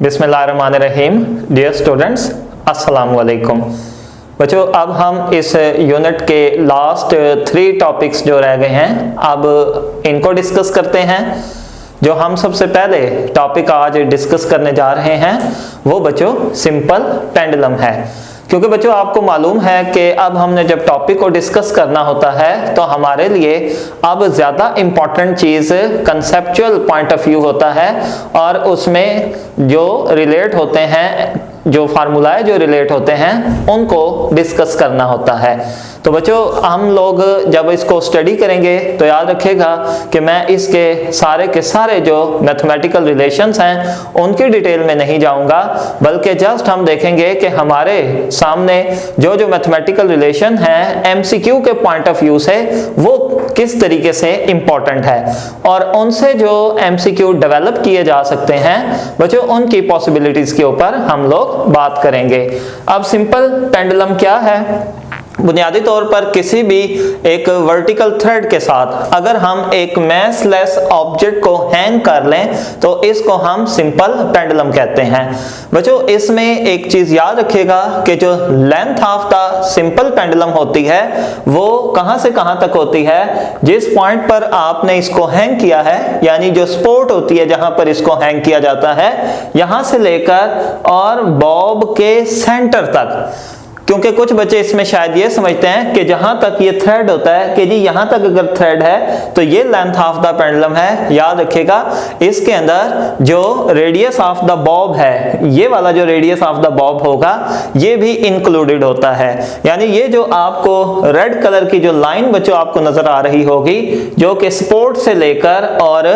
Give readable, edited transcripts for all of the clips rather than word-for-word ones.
बिस्मिल्लाहिर्रहमानिर्रहीम। Dear students, अस्सलाम वालेकुम। बच्चों, अब हम इस यूनिट के लास्ट 3 टॉपिक्स जो रह गए हैं, अब इनको डिस्कस करते हैं। जो हम सबसे पहले टॉपिक आज डिस्कस करने जा रहे हैं वो बच्चों सिंपल पेंडुलम है। क्योंकि बच्चों आपको मालूम है कि अब हमने जब टॉपिक को डिस्कस करना होता है तो हमारे लिए अब ज़्यादा important cheese conceptual point of view होता है, और उसमें जो रिलेट होते हैं, जो फार्मूलाए जो रिलेट होते हैं, उनको डिस्कस करना होता है। तो बच्चों हम लोग जब इसको स्टडी करेंगे तो याद रखिएगा कि मैं इसके सारे के सारे जो मैथमेटिकल रिलेशंस हैं उनकी डिटेल में नहीं जाऊंगा, बल्कि जस्ट हम देखेंगे कि हमारे सामने जो जो मैथमेटिकल रिलेशन है एमसीक्यू के पॉइंट ऑफ व्यू से वो किस तरीके से इम्पोर्टेंट है, और उनसे जो एमसीक्यू डेवलप किए जा सकते हैं बच्चों उनकी पॉसिबिलिटीज के ऊपर हम लोग बात करेंगे। अब सिंपल पेंडुलम क्या है? बुनियादी तौर पर किसी भी एक वर्टिकल थ्रेड के साथ अगर हम एक मैसलेस ऑब्जेक्ट को हैंग कर लें तो इसको हम सिंपल पेंडुलम कहते हैं। बच्चों इसमें एक चीज याद रखिएगा कि जो length of the simple pendulum होती है वो कहां से कहां तक होती है, जिस पॉइंट पर आपने इसको हैंग किया है, यानी जो स्पोर्ट होती है जहां पर इसको हैंग किया जाता है, यहां से लेकर और बॉब के सेंटर तक। क्योंकि कुछ बच्चे इसमें शायद ये समझते हैं कि जहां तक ये थ्रेड होता है कि जी यहां तक अगर थ्रेड है तो ये लेंथ ऑफ द पेंडुलम है। याद रखिएगा इसके अंदर जो रेडियस ऑफ द बॉब है, ये वाला जो रेडियस ऑफ द बॉब होगा ये भी इंक्लूडेड होता है। यानी ये जो आपको रेड कलर की जो लाइन बच्चों आपको नजर आ रही होगी जो कि स्पोर्ट से लेकर और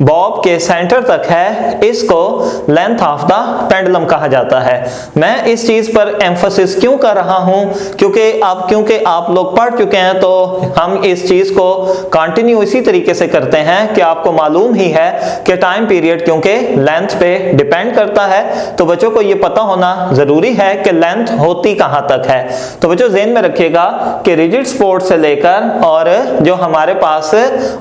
बॉब के सेंटर तक है, इसको लेंथ ऑफ द पेंडुलम कहा जाता है। मैं इस चीज पर एम्फोसिस क्यों कर रहा हूं? क्योंकि आप लोग पढ़ चुके हैं तो हम इस चीज को कंटिन्यू इसी तरीके से करते हैं कि आपको मालूम ही है कि टाइम पीरियड क्योंकि लेंथ पे डिपेंड करता है, तो बच्चों को ये पता होना जरूरी है कि लेंथ होती कहां तक है। तो बच्चों ध्यान में रखिएगा कि रिजिड स्पोर्ट से लेकर और जो हमारे पास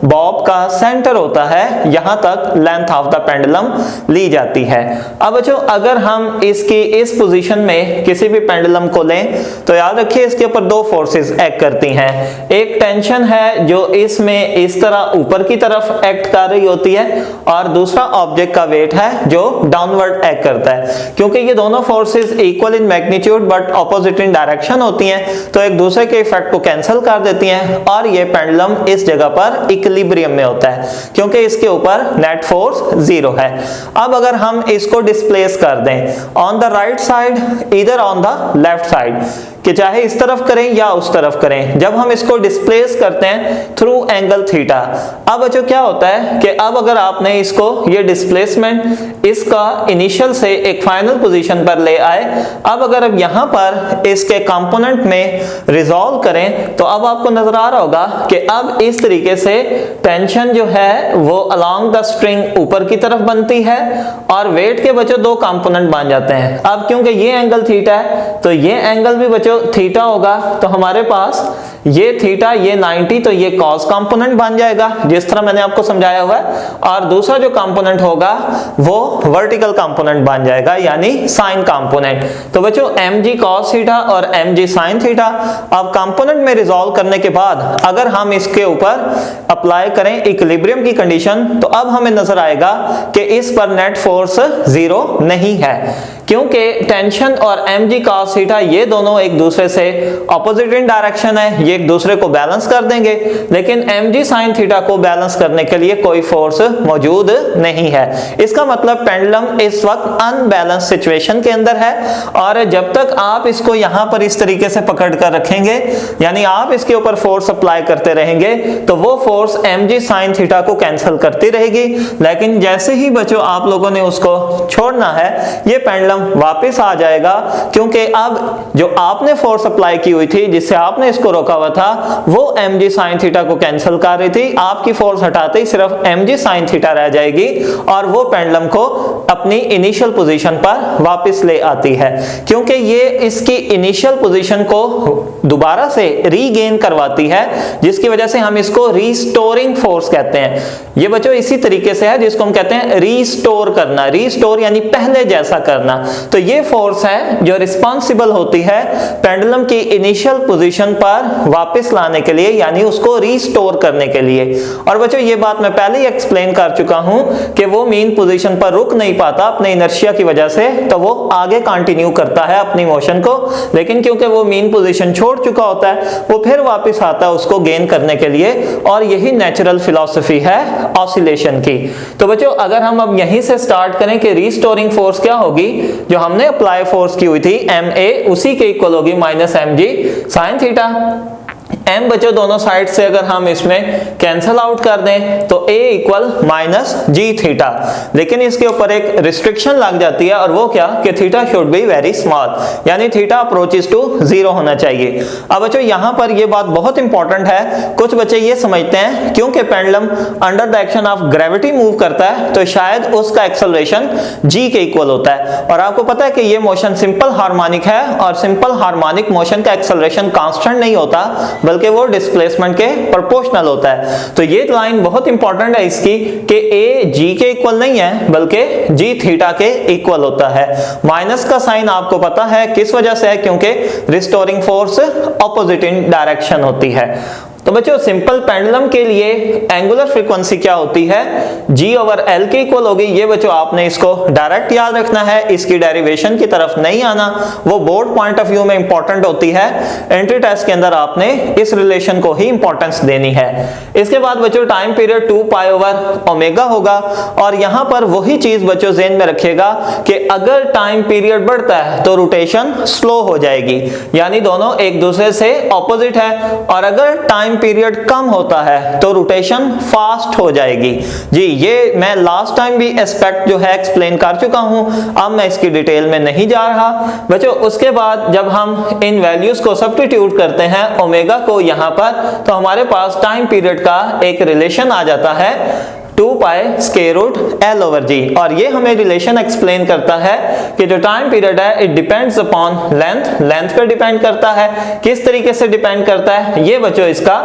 बॉब का सेंटर होता है यहां तक लेंथ ऑफ द पेंडुलम ली जाती है। अब बच्चों अगर हम इसकी इस पोजीशन में किसी भी पेंडुलम को तो याद रखिए इसके ऊपर 2 फोर्सेस एक्ट करती हैं। एक टेंशन है जो इसमें इस तरह ऊपर की तरफ एक्ट कर रही होती है, और दूसरा ऑब्जेक्ट का वेट है जो डाउनवर्ड एक्ट करता है। क्योंकि ये दोनों forces equal in magnitude but opposite in direction होती हैं तो एक दूसरे के इफेक्ट को कैंसिल कर देती हैं, और ये पेंडुलम इस जगह पर इक्विलिब्रियम में होता है क्योंकि इसके ऊपर नेट फोर्स 0 है। अब अगर हम इसको डिस्प्लेस कर दें ऑन द राइट साइड, इधर ऑन द लेफ्ट साइड, कि चाहे इस तरफ करें या उस तरफ करें, जब हम इसको डिस्प्लेस करते हैं थ्रू एंगल थीटा, अब बच्चों क्या होता है कि अब अगर आपने इसको ये डिस्प्लेसमेंट इसका इनिशियल से एक फाइनल पोजीशन पर ले आए, अब अगर अब यहां पर इसके कंपोनेंट में रिजॉल्व करें तो अब आपको नजर आ रहा होगा कि अब इस तरीके से टेंशन जो है वो अलोंग द स्ट्रिंग ऊपर की तरफ बनती है और वेट के बच्चों 2 कंपोनेंट बन जाते हैं। अब क्योंकि ये एंगल थीटा है तो ये एंगल भी बच्चों थीटा होगा, तो हमारे पास ये थीटा ये 90, तो ये कॉस कंपोनेंट बन जाएगा जिस तरह मैंने आपको समझाया हुआ है, और दूसरा जो कंपोनेंट होगा वो वर्टिकल कंपोनेंट बन जाएगा यानी साइन कंपोनेंट। तो बच्चों mg cos थीटा और mg sin थीटा अब कंपोनेंट में रिजॉल्व करने के बाद अगर हम इसके ऊपर अप्लाई करें इक्विलिब्रियम की कंडीशन तो अब हमें नजर आएगा कि इस पर नेट फोर्स 0 नहीं है, क्योंकि टेंशन और mg cos थीटा ये दोनों एक दूसरे से ऑपोजिट इन डायरेक्शन है, ये एक दूसरे को बैलेंस कर देंगे, लेकिन mg sin थीटा को बैलेंस करने के लिए कोई फोर्स मौजूद नहीं है। इसका मतलब पेंडुलम इस वक्त अनबैलेंस सिचुएशन के अंदर है, और जब तक आप इसको यहां पर इस तरीके से पकड़ कर रखेंगे, यानी आप इसके ऊपर फोर्स अप्लाई करते रहेंगे, तो वो फोर्स mg sin थीटा को कैंसिल करती रहेगी। लेकिन जैसे ही बच्चों आप लोगों ने उसको छोड़ना है, ये पेंडुलम वापस आ जाएगा, क्योंकि अब जो आपने आपने फोर्स अप्लाई की हुई थी, जिससे आपने इसको रोका हुआ था, वो mg sin थीटा को कैंसिल कर रही थी। आपकी फोर्स हटाते ही सिर्फ mg sin थीटा रह जाएगी और वो पेंडुलम को अपनी इनिशियल पोजीशन पर वापस ले आती है, क्योंकि ये इसकी इनिशियल पोजीशन को दोबारा से रीगेन करवाती है, जिसकी वजह से हम इसको रीस्टोरिंग फोर्स कहते हैं। ये बच्चों इसी तरीके से है जिसको हम कहते हैं रीस्टोर करना, रीस्टोर यानी पहले जैसा करना। तो ये फोर्स है जो रिस्पॉन्सिबल होती है पेंडुलम की इनिशियल पोजीशन पर वापस लाने के लिए, यानी उसको रीस्टोर करने के लिए। और बच्चों ये बात मैं पहले ही एक्सप्लेन कर चुका हूं कि वो मीन पोजीशन पर रुक नहीं पाता अपने इनर्शिया की वजह से, तो वो आगे कंटिन्यू करता है अपनी मोशन को, लेकिन क्योंकि वो मीन पोजीशन छोड़ चुका होता है वो फिर वापस आता है उसको गेन करने के लिए। और यही नेचुरल फिलॉसफी है ऑसिलेशन की। तो बच्चों अगर हम अब यहीं से स्टार्ट करें कि रीस्टोरिंग फोर्स क्या होगी, जो हमने अप्लाई फोर्स की हुई थी ma, उसी के इक्वल होगी minus mg sin theta. m बच्चों दोनों साइड से अगर हम इसमें कैंसल आउट कर दें तो a equal minus g theta, लेकिन इसके ऊपर एक रिस्ट्रिक्शन लग जाती है, और वो क्या कि theta should be very small, यानी थीटा अप्रोचेस टू जीरो होना चाहिए। अब बच्चों यहाँ पर ये बात बहुत इंपॉर्टेंट है। कुछ बच्चे ये समझते हैं क्योंकि pendulum under the action of gravity move करता है तो शायद उसका एक्सेलरेशन g के इक्वल होता है, और आपको पता है कि ये मोशन सिंपल हार्मोनिक है, और सिंपल हार्मोनिक मोशन का एक्सेलरेशन कांस्टेंट नहीं होता बल्कि वो डिस्प्लेसमेंट के प्रोपोर्शनल होता है। तो ये लाइन बहुत इंपॉर्टेंट है इसकी कि a g के इक्वल नहीं है बल्कि g थीटा के इक्वल होता है। माइनस का साइन आपको पता है किस वजह से है, क्योंकि restoring force opposite in direction होती है। तो बच्चों सिंपल पेंडुलम के लिए एंगुलर फ्रीक्वेंसी क्या होती है, g ओवर l के इक्वल होगी। ये बच्चों आपने इसको डायरेक्ट याद रखना है, इसकी डेरिवेशन की तरफ नहीं आना, वो बोर्ड पॉइंट ऑफ व्यू में इंपॉर्टेंट होती है। एंट्री टेस्ट के अंदर आपने इस रिलेशन को ही इंपॉर्टेंस देनी है। इसके बाद बच्चों time period 2 pi over omega होगा, और यहाँ पर वही चीज बच्चों ज़हन में रखिएगा कि अगर टाइम पीरियड बढ़ता है तो रोटेशन स्लो हो जाएगी, यानी दोनों एक दूसरे से ऑपोजिट है, और अगर टाइम पीरियड कम होता है तो रोटेशन फास्ट हो जाएगी। जी ये मैं लास्ट टाइम भी एस्पेक्ट जो है एक्सप्लेन कर चुका हूं, अब मैं इसकी डिटेल में नहीं जा रहा बच्चों। उसके बाद जब हम इन वैल्यूज को सब्स्टिट्यूट करते हैं ओमेगा को यहां पर, तो हमारे पास टाइम पीरियड का एक रिलेशन आ जाता है 2 pi square root l over G, और ये हमें रिलेशन एक्सप्लेन करता है कि जो टाइम पीरियड है इट डिपेंड्स अपॉन लेंथ पे डिपेंड करता है। किस तरीके से डिपेंड करता है, ये बच्चों इसका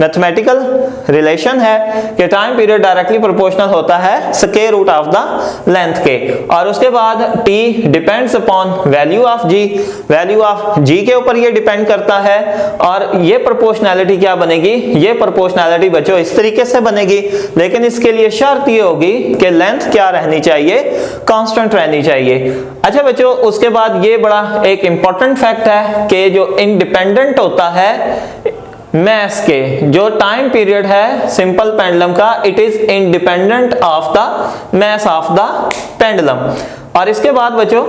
मैथमेटिकल रिलेशन है कि टाइम पीरियड डायरेक्टली प्रोपोर्शनल होता है square root of the length के, और उसके बाद t depends upon value of g, value of g के ऊपर ये डिपेंड करता है। और ये प्रोपोर्शनैलिटी क्या बनेगी, ये प्रोपोर्शनैलिटी बच्चों इस तरीके से बनेगी, लेकिन इसके लिए शर्त ये होगी कि लेंथ क्या रहनी चाहिए, कांस्टेंट रहनी चाहिए। अच्छा बच्चों उसके बाद ये बड़ा एक इंपॉर्टेंट फैक्ट है कि जो इंडिपेंडेंट होता है मैस के, जो टाइम पीरियड है सिंपल पेंडुलम का, it is independent of the mass of the pendulum. और इसके बाद बच्चों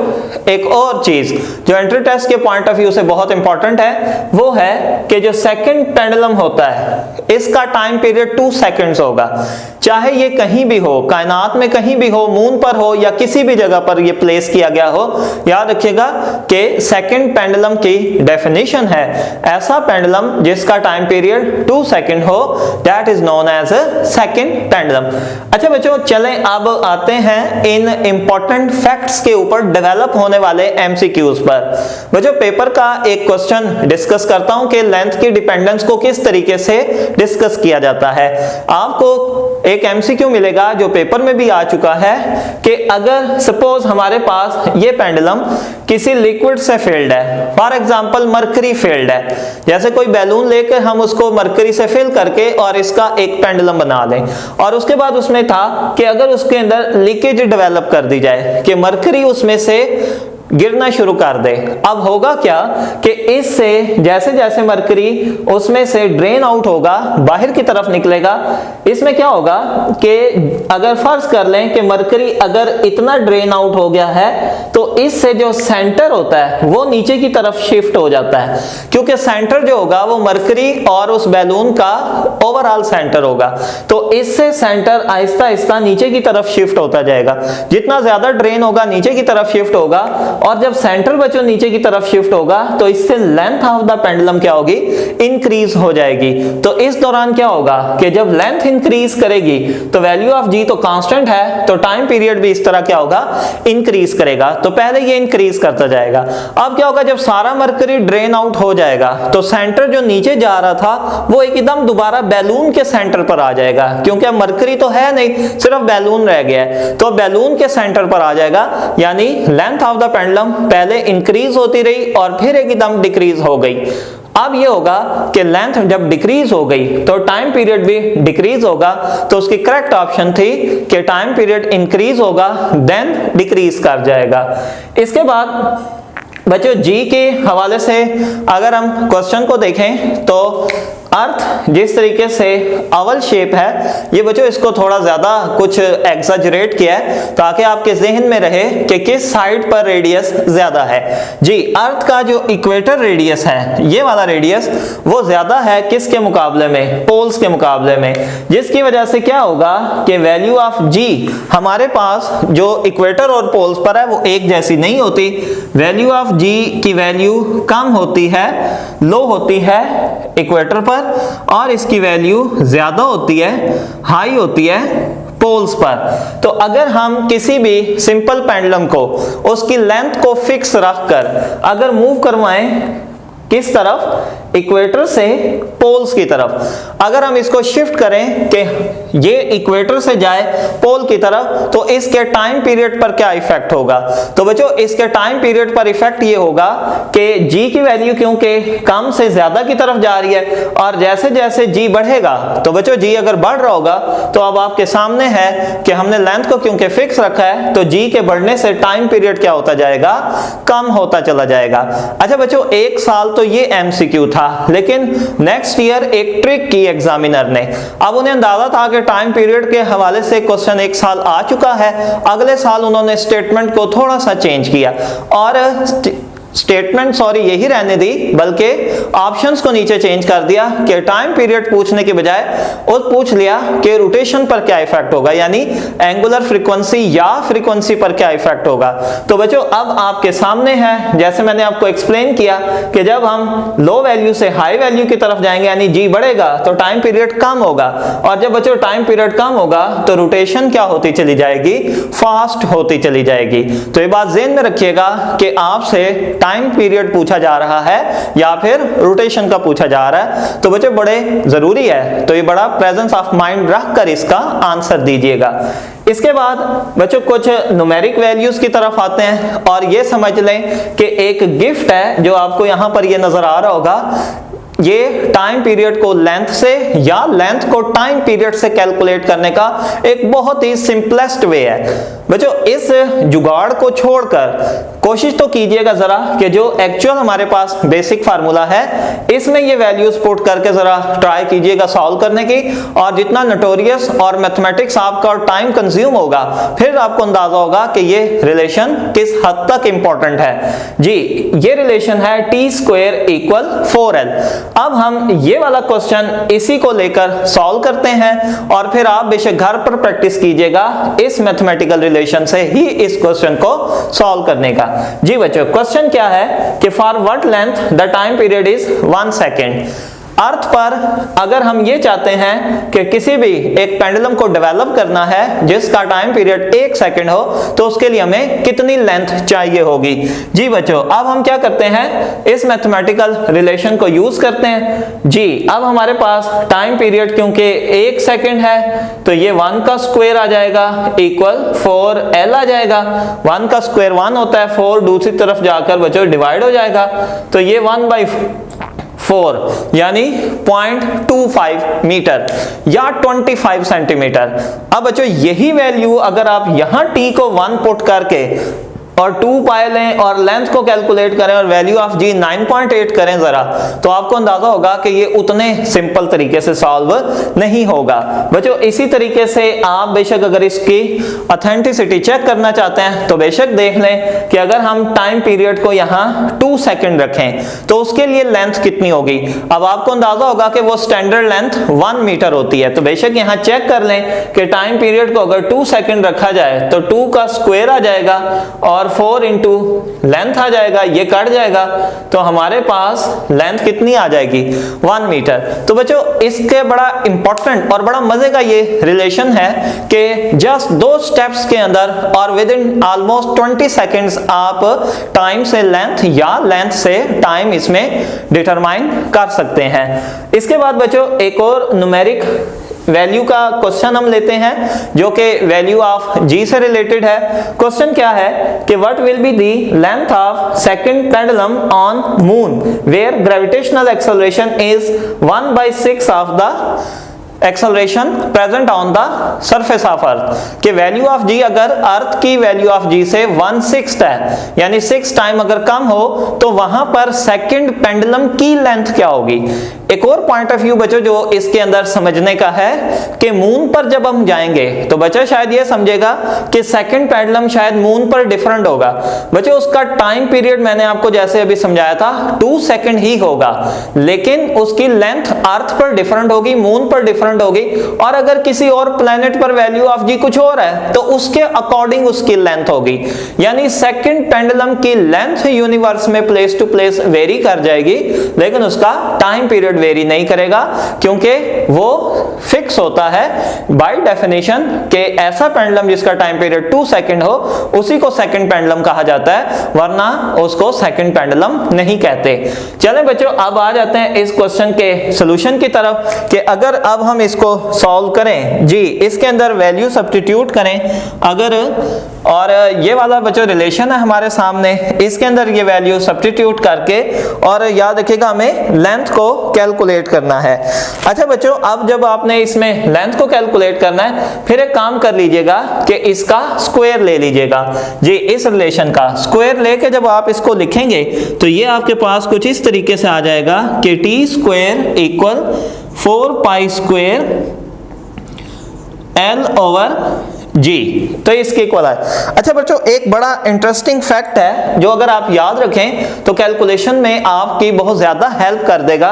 एक और चीज जो एंट्री टेस्ट के पॉइंट ऑफ व्यू से बहुत इंपॉर्टेंट है, वो है कि जो सेकंड पेंडुलम होता है इसका टाइम पीरियड 2 सेकंड्स होगा, चाहे ये कहीं भी हो, कायनात में कहीं भी हो, मून पर हो या किसी भी जगह पर ये प्लेस किया गया हो। याद रखिएगा कि सेकंड पेंडुलम की डेफिनेशन है ऐसा पेंडुलम जिसका टाइम पीरियड 2 सेकंड हो, that is known as a second pendulum. अच्छा बच्चों चलें अब आते हैं इन इंपॉर्टेंट फैक्ट्स के ऊपर डेवलप होने वाले एमसीक्यूज पर। बच्चों पेपर का एक क्वेश्चन डिस्कस करता हूं कि लेंथ की डिपेंडेंस को किस तरीके से डिस्कस किया जाता है। आपको एक एमसीक्यू मिलेगा जो पेपर में भी आ चुका है कि अगर सपोज हमारे पास ये पेंडुलम किसी लिक्विड से फिल्ड है, फॉर एग्जांपल मरकरी फिल्ड है, जैसे कोई बैलून लेकर हम उसको मरकरी से फिल करके और इसका एक पेंडुलम बना दें, और उसके बाद उसमें था कि अगर उसके अंदर लीकेज डेवलप कर दी जाए कि मरकरी उसमें से गिरना शुरू कर दे, अब होगा क्या कि इससे जैसे जैसे मरकरी उसमें से ड्रेन आउट होगा, बाहर की तरफ निकलेगा, इसमें क्या होगा कि अगर फर्ज कर लें कि मरकरी अगर इतना ड्रेन आउट हो गया है तो इससे जो सेंटर होता है वो नीचे की तरफ शिफ्ट हो जाता है, क्योंकि सेंटर जो होगा वो मरकरी और उस बैलून का ओवरऑल सेंटर होगा, तो इससे सेंटर आहिस्ता आहिस्ता नीचे की तरफ शिफ्ट होता जाएगा। जितना ज्यादा ड्रेन होगा नीचे की तरफ शिफ्ट होगा, और जब सेंटर बच्चों नीचे की तरफ शिफ्ट होगा तो इससे लेंथ ऑफ द पेंडुलम क्या होगी, इंक्रीज हो जाएगी। तो इस दौरान क्या होगा कि जब लेंथ इंक्रीज करेगी तो वैल्यू ऑफ जी तो कांस्टेंट है, तो टाइम पीरियड भी इस तरह क्या होगा, इंक्रीज करेगा। तो पहले ये इंक्रीज करता जाएगा। अब क्या होगा, जब सारा मरकरी ड्रेन आउट हो जाएगा तो सेंटर जो नीचे जा रहा था वो एकदम दोबारा बैलून के सेंटर पर आ जाएगा, क्योंकि अब मरकरी तो है नहीं, सिर्फ बैलून रह गया है, तो बैलून के सेंटर पर आ जाएगा। यानी लेंथ ऑफ द पेंडुलम पहले इंक्रीज होती रही और फिर एकदम डिक्रीज हो गई। अब ये होगा कि लेंथ जब डिक्रीज हो गई तो टाइम पीरियड भी डिक्रीज होगा। तो उसकी करेक्ट ऑप्शन थी कि टाइम पीरियड इंक्रीज होगा देन डिक्रीज कर जाएगा। इसके बाद बच्चों जी के हवाले से अगर हम क्वेश्चन को देखें तो अर्थ जिस तरीके से ओवल शेप है, ये बच्चों इसको थोड़ा ज्यादा कुछ एग्जैजरेट किया है ताकि आपके जहन में रहे कि किस साइड पर रेडियस ज्यादा है। जी अर्थ का जो इक्वेटर रेडियस है, ये वाला रेडियस वो ज्यादा है किसके मुकाबले में, पोल्स के मुकाबले में, जिसकी वजह से क्या होगा कि वैल्यू ऑफ जी हमारे पास जो इक्वेटर और पोल्स पर है वो एक जैसी नहीं होती। वैल्यू ऑफ जी की वैल्यू कम होती है, लो होती है इक्वेटर पर, और इसकी वैल्यू ज्यादा होती है, हाई होती है पोल्स पर। तो अगर हम किसी भी सिंपल पेंडुलम को उसकी लेंथ को फिक्स रखकर अगर मूव करवाएं किस तरफ, इक्वेटर से पोल्स की तरफ, अगर हम इसको शिफ्ट करें कि ये इक्वेटर से जाए पोल की तरफ, तो इसके टाइम पीरियड पर क्या इफेक्ट होगा। तो बच्चों इसके टाइम पीरियड पर इफेक्ट ये होगा कि जी की वैल्यू क्योंकि कम से ज्यादा की तरफ जा रही है, और जैसे जैसे जी बढ़ेगा तो बच्चों जी अगर बढ़ रहा होगा तो अब आपके सामने है कि हमने लेंथ को क्योंकि फिक्स रखा है तो जी के बढ़ने से टाइम पीरियड क्या होता जाएगा, कम होता चला जाएगा। अच्छा बच्चों एक साल तो ये एमसीक्यू था, लेकिन नेक्स्ट ईयर एक ट्रिक की एग्जामिनर ने। अब उन्हें अंदाजा था कि टाइम पीरियड के हवाले से क्वेश्चन एक साल आ चुका है, अगले साल उन्होंने स्टेटमेंट को थोड़ा सा चेंज किया और स्टेटमेंट सॉरी यही रहने दी, बल्कि ऑप्शंस को नीचे चेंज कर दिया कि टाइम पीरियड पूछने के बजाय और पूछ लिया कि रोटेशन पर क्या इफेक्ट होगा, यानी एंगुलर फ्रीक्वेंसी या फ्रीक्वेंसी पर क्या इफेक्ट होगा। तो बच्चों अब आपके सामने है, जैसे मैंने आपको एक्सप्लेन किया कि जब हम लो वैल्यू से हाई वैल्यू की तरफ जाएंगे यानी जी बढ़ेगा तो टाइम पीरियड कम होगा, और जब बच्चों टाइम पीरियड कम होगा तो रोटेशन क्या होती चली जाएगी, फास्ट होती चली जाएगी। तो ये बात ध्यान में रखिएगा कि आपसे टाइम पीरियड पूछा जा रहा है या फिर रोटेशन का पूछा जा रहा है, तो बच्चे बड़े जरूरी है, तो ये बड़ा प्रेजेंस ऑफ माइंड रखकर इसका आंसर दीजिएगा। इसके बाद बच्चों कुछ न्यूमेरिक वैल्यूज की तरफ आते हैं, और ये समझ लें कि एक गिफ्ट है जो आपको यहां पर ये नजर आ रहा होगा, ये टाइम पीरियड को लेंथ से या लेंथ को टाइम पीरियड से कैलकुलेट करने का एक बहुत ही सिंपलेस्ट वे है। बच्चों इस जुगाड़ को छोड़कर कोशिश तो कीजिएगा जरा कि जो एक्चुअल हमारे पास बेसिक फार्मूला है इसमें ये वैल्यूज पुट करके जरा ट्राई कीजिएगा सॉल्व करने की, और जितना नोटोरियस और मैथमेटिक्स आपका और टाइम कंज्यूम होगा फिर आपको अंदाजा होगा कि ये रिलेशन किस हद तक इंपॉर्टेंट है। जी ये रिलेशन है t² = 4l। अब हम ये वाला क्वेश्चन इसी को लेकर सॉल्व करते हैं, और फिर आप बेशक घर पर प्रैक्टिस कीजिएगा इस मैथमेटिकल रिलेशन से ही इस क्वेश्चन को सॉल्व करने का। जी बच्चों क्वेश्चन क्या है कि for what length the time period is 1 second. Earth पर अगर हम ये चाहते हैं कि किसी भी एक पेंडुलम को डेवलप करना है जिसका टाइम पीरियड 1 सेकंड हो, तो उसके लिए हमें कितनी लेंथ चाहिए होगी। जी बच्चों अब हम क्या करते हैं, इस मैथमेटिकल रिलेशन को यूज करते हैं। जी अब हमारे पास टाइम पीरियड क्योंकि 1 सेकंड है तो ये 1 का स्क्वायर आ जाएगा इक्वल 4l आ जाएगा। 1 का स्क्वायर 1 होता है, 4 दूसरी तरफ जाकर बच्चों डिवाइड हो जाएगा, तो ये 1/4 यानी 0.25 मीटर या 25 सेंटीमीटर। अब बच्चों यही वैल्यू अगर आप यहां t को 1 पुट करके और 2 पाई लें और लेंथ को कैलकुलेट करें और वैल्यू ऑफ जी 9.8 करें जरा, तो आपको अंदाजा होगा कि ये उतने सिंपल तरीके से सॉल्व नहीं होगा। बच्चों इसी तरीके से आप बेशक अगर इसकी ऑथेंटिसिटी चेक करना चाहते हैं तो बेशक देख लें कि अगर हम टाइम पीरियड को यहाँ 2 सेकंड रखें तो उसके लिए लेंथ कितनी होगी। अब आपको अंदाजा होगा कि वो स्टैंडर्ड लेंथ 1 मीटर होती है, तो बेशक यहाँ चेक कर लें कि टाइम पीरियड को अगर 2 सेकंड रखा जाए तो 2 का स्क्वायर आ जाएगा और और 4 इंटू लेंथ आ जाएगा, ये कट जाएगा तो हमारे पास लेंथ कितनी आ जाएगी 1 मीटर। तो बच्चों इसके बड़ा इंपॉर्टेंट और बड़ा मजे का ये रिलेशन है कि जस्ट 2 स्टेप्स के अंदर और विद इन ऑलमोस्ट 20 सेकेंड्स आप टाइम से लेंथ या लेंथ से टाइम इसमें डिटरमाइन कर सकते हैं। इसके बाद बच्चों एक और न्यूमेरिक वैल्यू का क्वेश्चन हम लेते हैं जो कि वैल्यू ऑफ जी से रिलेटेड है। क्वेश्चन क्या है कि what will be the length of second pendulum on moon where gravitational acceleration is 1/6 of the acceleration present on the surface of earth. कि वैल्यू ऑफ जी अगर अर्थ की वैल्यू ऑफ जी से 1/6 है यानी 6 टाइम अगर कम हो तो वहां पर सेकंड पेंडुलम की लेंथ क्या होगी। एक और पॉइंट ऑफ व्यू बच्चों जो इसके अंदर समझने का है कि मून पर जब हम जाएंगे तो बच्चा शायद ये समझेगा कि सेकंड पेंडुलम शायद मून पर डिफरेंट होगा। बच्चों उसका टाइम पीरियड मैंने आपको जैसे अभी समझाया था 2 सेकंड ही होगा, लेकिन उसकी लेंथ अर्थ पर डिफरेंट होगी, मून पर डिफरेंट होगी, और अगर किसी और प्लेनेट पर वैल्यू ऑफ जी कुछ और है तो उसके अकॉर्डिंग उसकी लेंथ होगी। यानी सेकंड पेंडुलम की लेंथ यूनिवर्स में प्लेस टू प्लेस वेरी कर जाएगी, लेकिन उसका टाइम पीरियड वेरी नहीं करेगा क्योंकि वो फिक्स होता है बाय डेफिनेशन कि ऐसा पेंडुलम जिसका टाइम पीरियड 2 सेकंड हो उसी को सेकंड पेंडुलम कहा जाता है, वरना उसको सेकंड पेंडुलम नहीं कहते। चलें बच्चों अब आ जाते हैं इस क्वेश्चन के सॉल्यूशन की तरफ कि अगर अब हम इसको सॉल्व करें जी, इसके अंदर वैल्यू सब्स्टिट्यूट करें अगर, और ये वाला बच्चों रिलेशन है हमारे सामने, इसके अंदर ये वैल्यू सब्स्टिट्यूट करके, और याद रखिएगा हमें लेंथ को कैलकुलेट करना है। अच्छा बच्चों अब जब आपने इसमें लेंथ को कैलकुलेट करना है फिर एक काम कर लीजिएगा कि इसका स्क्वायर ले लीजिएगा जी। इस रिलेशन का स्क्वायर लेके जब आप इसको लिखेंगे तो ये आपके पास कुछ इस तरीके से आ जाएगा कि T square equal 4 pi square L over G, तो इसके इक्वल है। अच्छा बच्चों एक बड़ा इंटरेस्टिंग फैक्ट है जो अगर आप याद रखें तो कैलकुलेशन में आपकी बहुत ज्यादा हेल्प कर देगा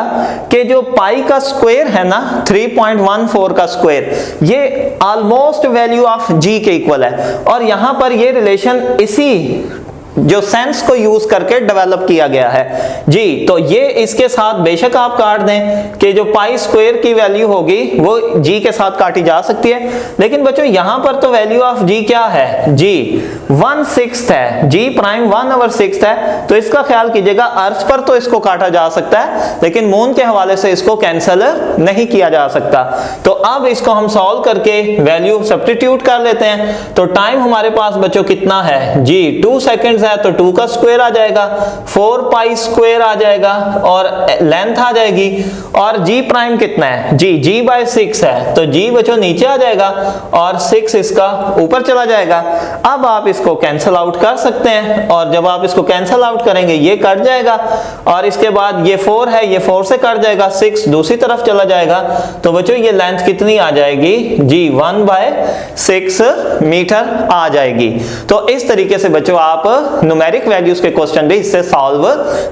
कि जो पाई का स्क्वायर है ना 3.14 का स्क्वायर, ये ऑलमोस्ट वैल्यू ऑफ जी के इक्वल है, और यहां पर ये रिलेशन इसी जो सेंस को यूज करके डेवलप किया गया है जी। तो ये इसके साथ बेशक आप काट दें कि जो पाई स्क्वायर की वैल्यू होगी वो जी के साथ काटी जा सकती है, लेकिन बच्चों यहां पर तो वैल्यू ऑफ जी क्या है जी 1/6 है, जी प्राइम 1/6 है, तो इसका ख्याल कीजिएगा अर्थ पर तो इसको काटा जा सकता है लेकिन मून के हवाले से इसको कैंसिल नहीं किया जा सकता। तो अब इसको हम सॉल्व करके वैल्यू सब्स्टिट्यूट कर लेते हैं। तो टाइम हमारे पास बच्चों कितना है जी 2 सेकेंड है, तो 2 का स्क्वायर आ जाएगा, 4 पाई स्क्वायर आ जाएगा और लेंथ आ जाएगी, और जी प्राइम कितना है जी g/6 है, तो जी बच्चों नीचे आ जाएगा और 6 इसका ऊपर चला जाएगा। अब आप इसको कैंसिल आउट कर सकते हैं, और जब आप इसको कैंसिल आउट करेंगे ये कट जाएगा, और इसके बाद ये 4 है, ये 4 से कट जाएगा, 6 दूसरी तरफ चला जाएगा, तो बच्चों ये लेंथ कितनी आ जाएगी जी 1/6 मीटर आ जाएगी। तो इस तरीके से बच्चों आप न्यूमेरिक वैल्यूज के क्वेश्चन भी इससे सॉल्व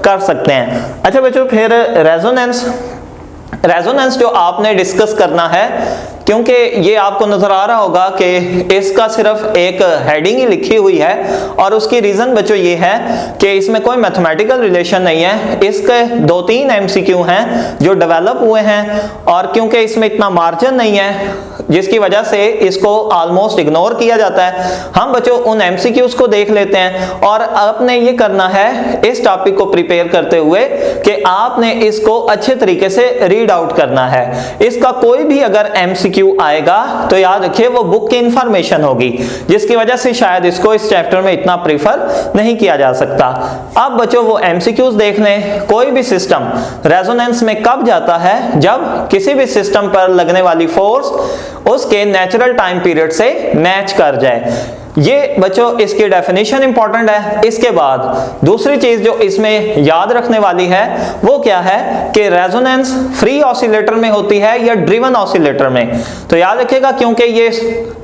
कर सकते हैं। अच्छा बच्चों फिर रेजोनेंस जो आपने डिस्कस करना है, क्योंकि ये आपको नजर आ रहा होगा कि इसका सिर्फ एक हेडिंग ही लिखी हुई है, और उसकी रीजन बच्चों ये है कि इसमें कोई मैथमेटिकल रिलेशन नहीं है। इसके 2-3 एमसीक्यू हैं जो डेवलप हुए हैं, और क्योंकि इसमें इतना मार्जिन नहीं है जिसकी वजह से इसको ऑलमोस्ट इग्नोर किया जाता है। हम बच्चों उन एमसीक्यूज को देख लेते हैं, और आपने ये करना है इस टॉपिक को प्रिपेयर करते हुए कि आपने इसको अच्छे तरीके से रीड आउट करना है। इसका कोई भी अगर एमसीक्यू आएगा तो याद रखिए वो बुक की इंफॉर्मेशन होगी, जिसकी वजह से शायद इसको इस चैप्टर में इतना प्रीफर नहीं किया जा सकता। अब बच्चों वो एमसीक्यूज देख लें। कोई भी सिस्टम रेजोनेंस में कब जाता है, जब किसी भी सिस्टम पर लगने वाली फोर्स उसके नेचुरल टाइम पीरियड से मैच कर जाए। ये बच्चों इसकी डेफिनेशन इंपॉर्टेंट है। इसके बाद दूसरी चीज जो इसमें याद रखने वाली है वो क्या है कि रेजोनेंस फ्री ऑसिलेटर में होती है या ड्रिवन ऑसिलेटर में। तो याद रखिएगा क्योंकि ये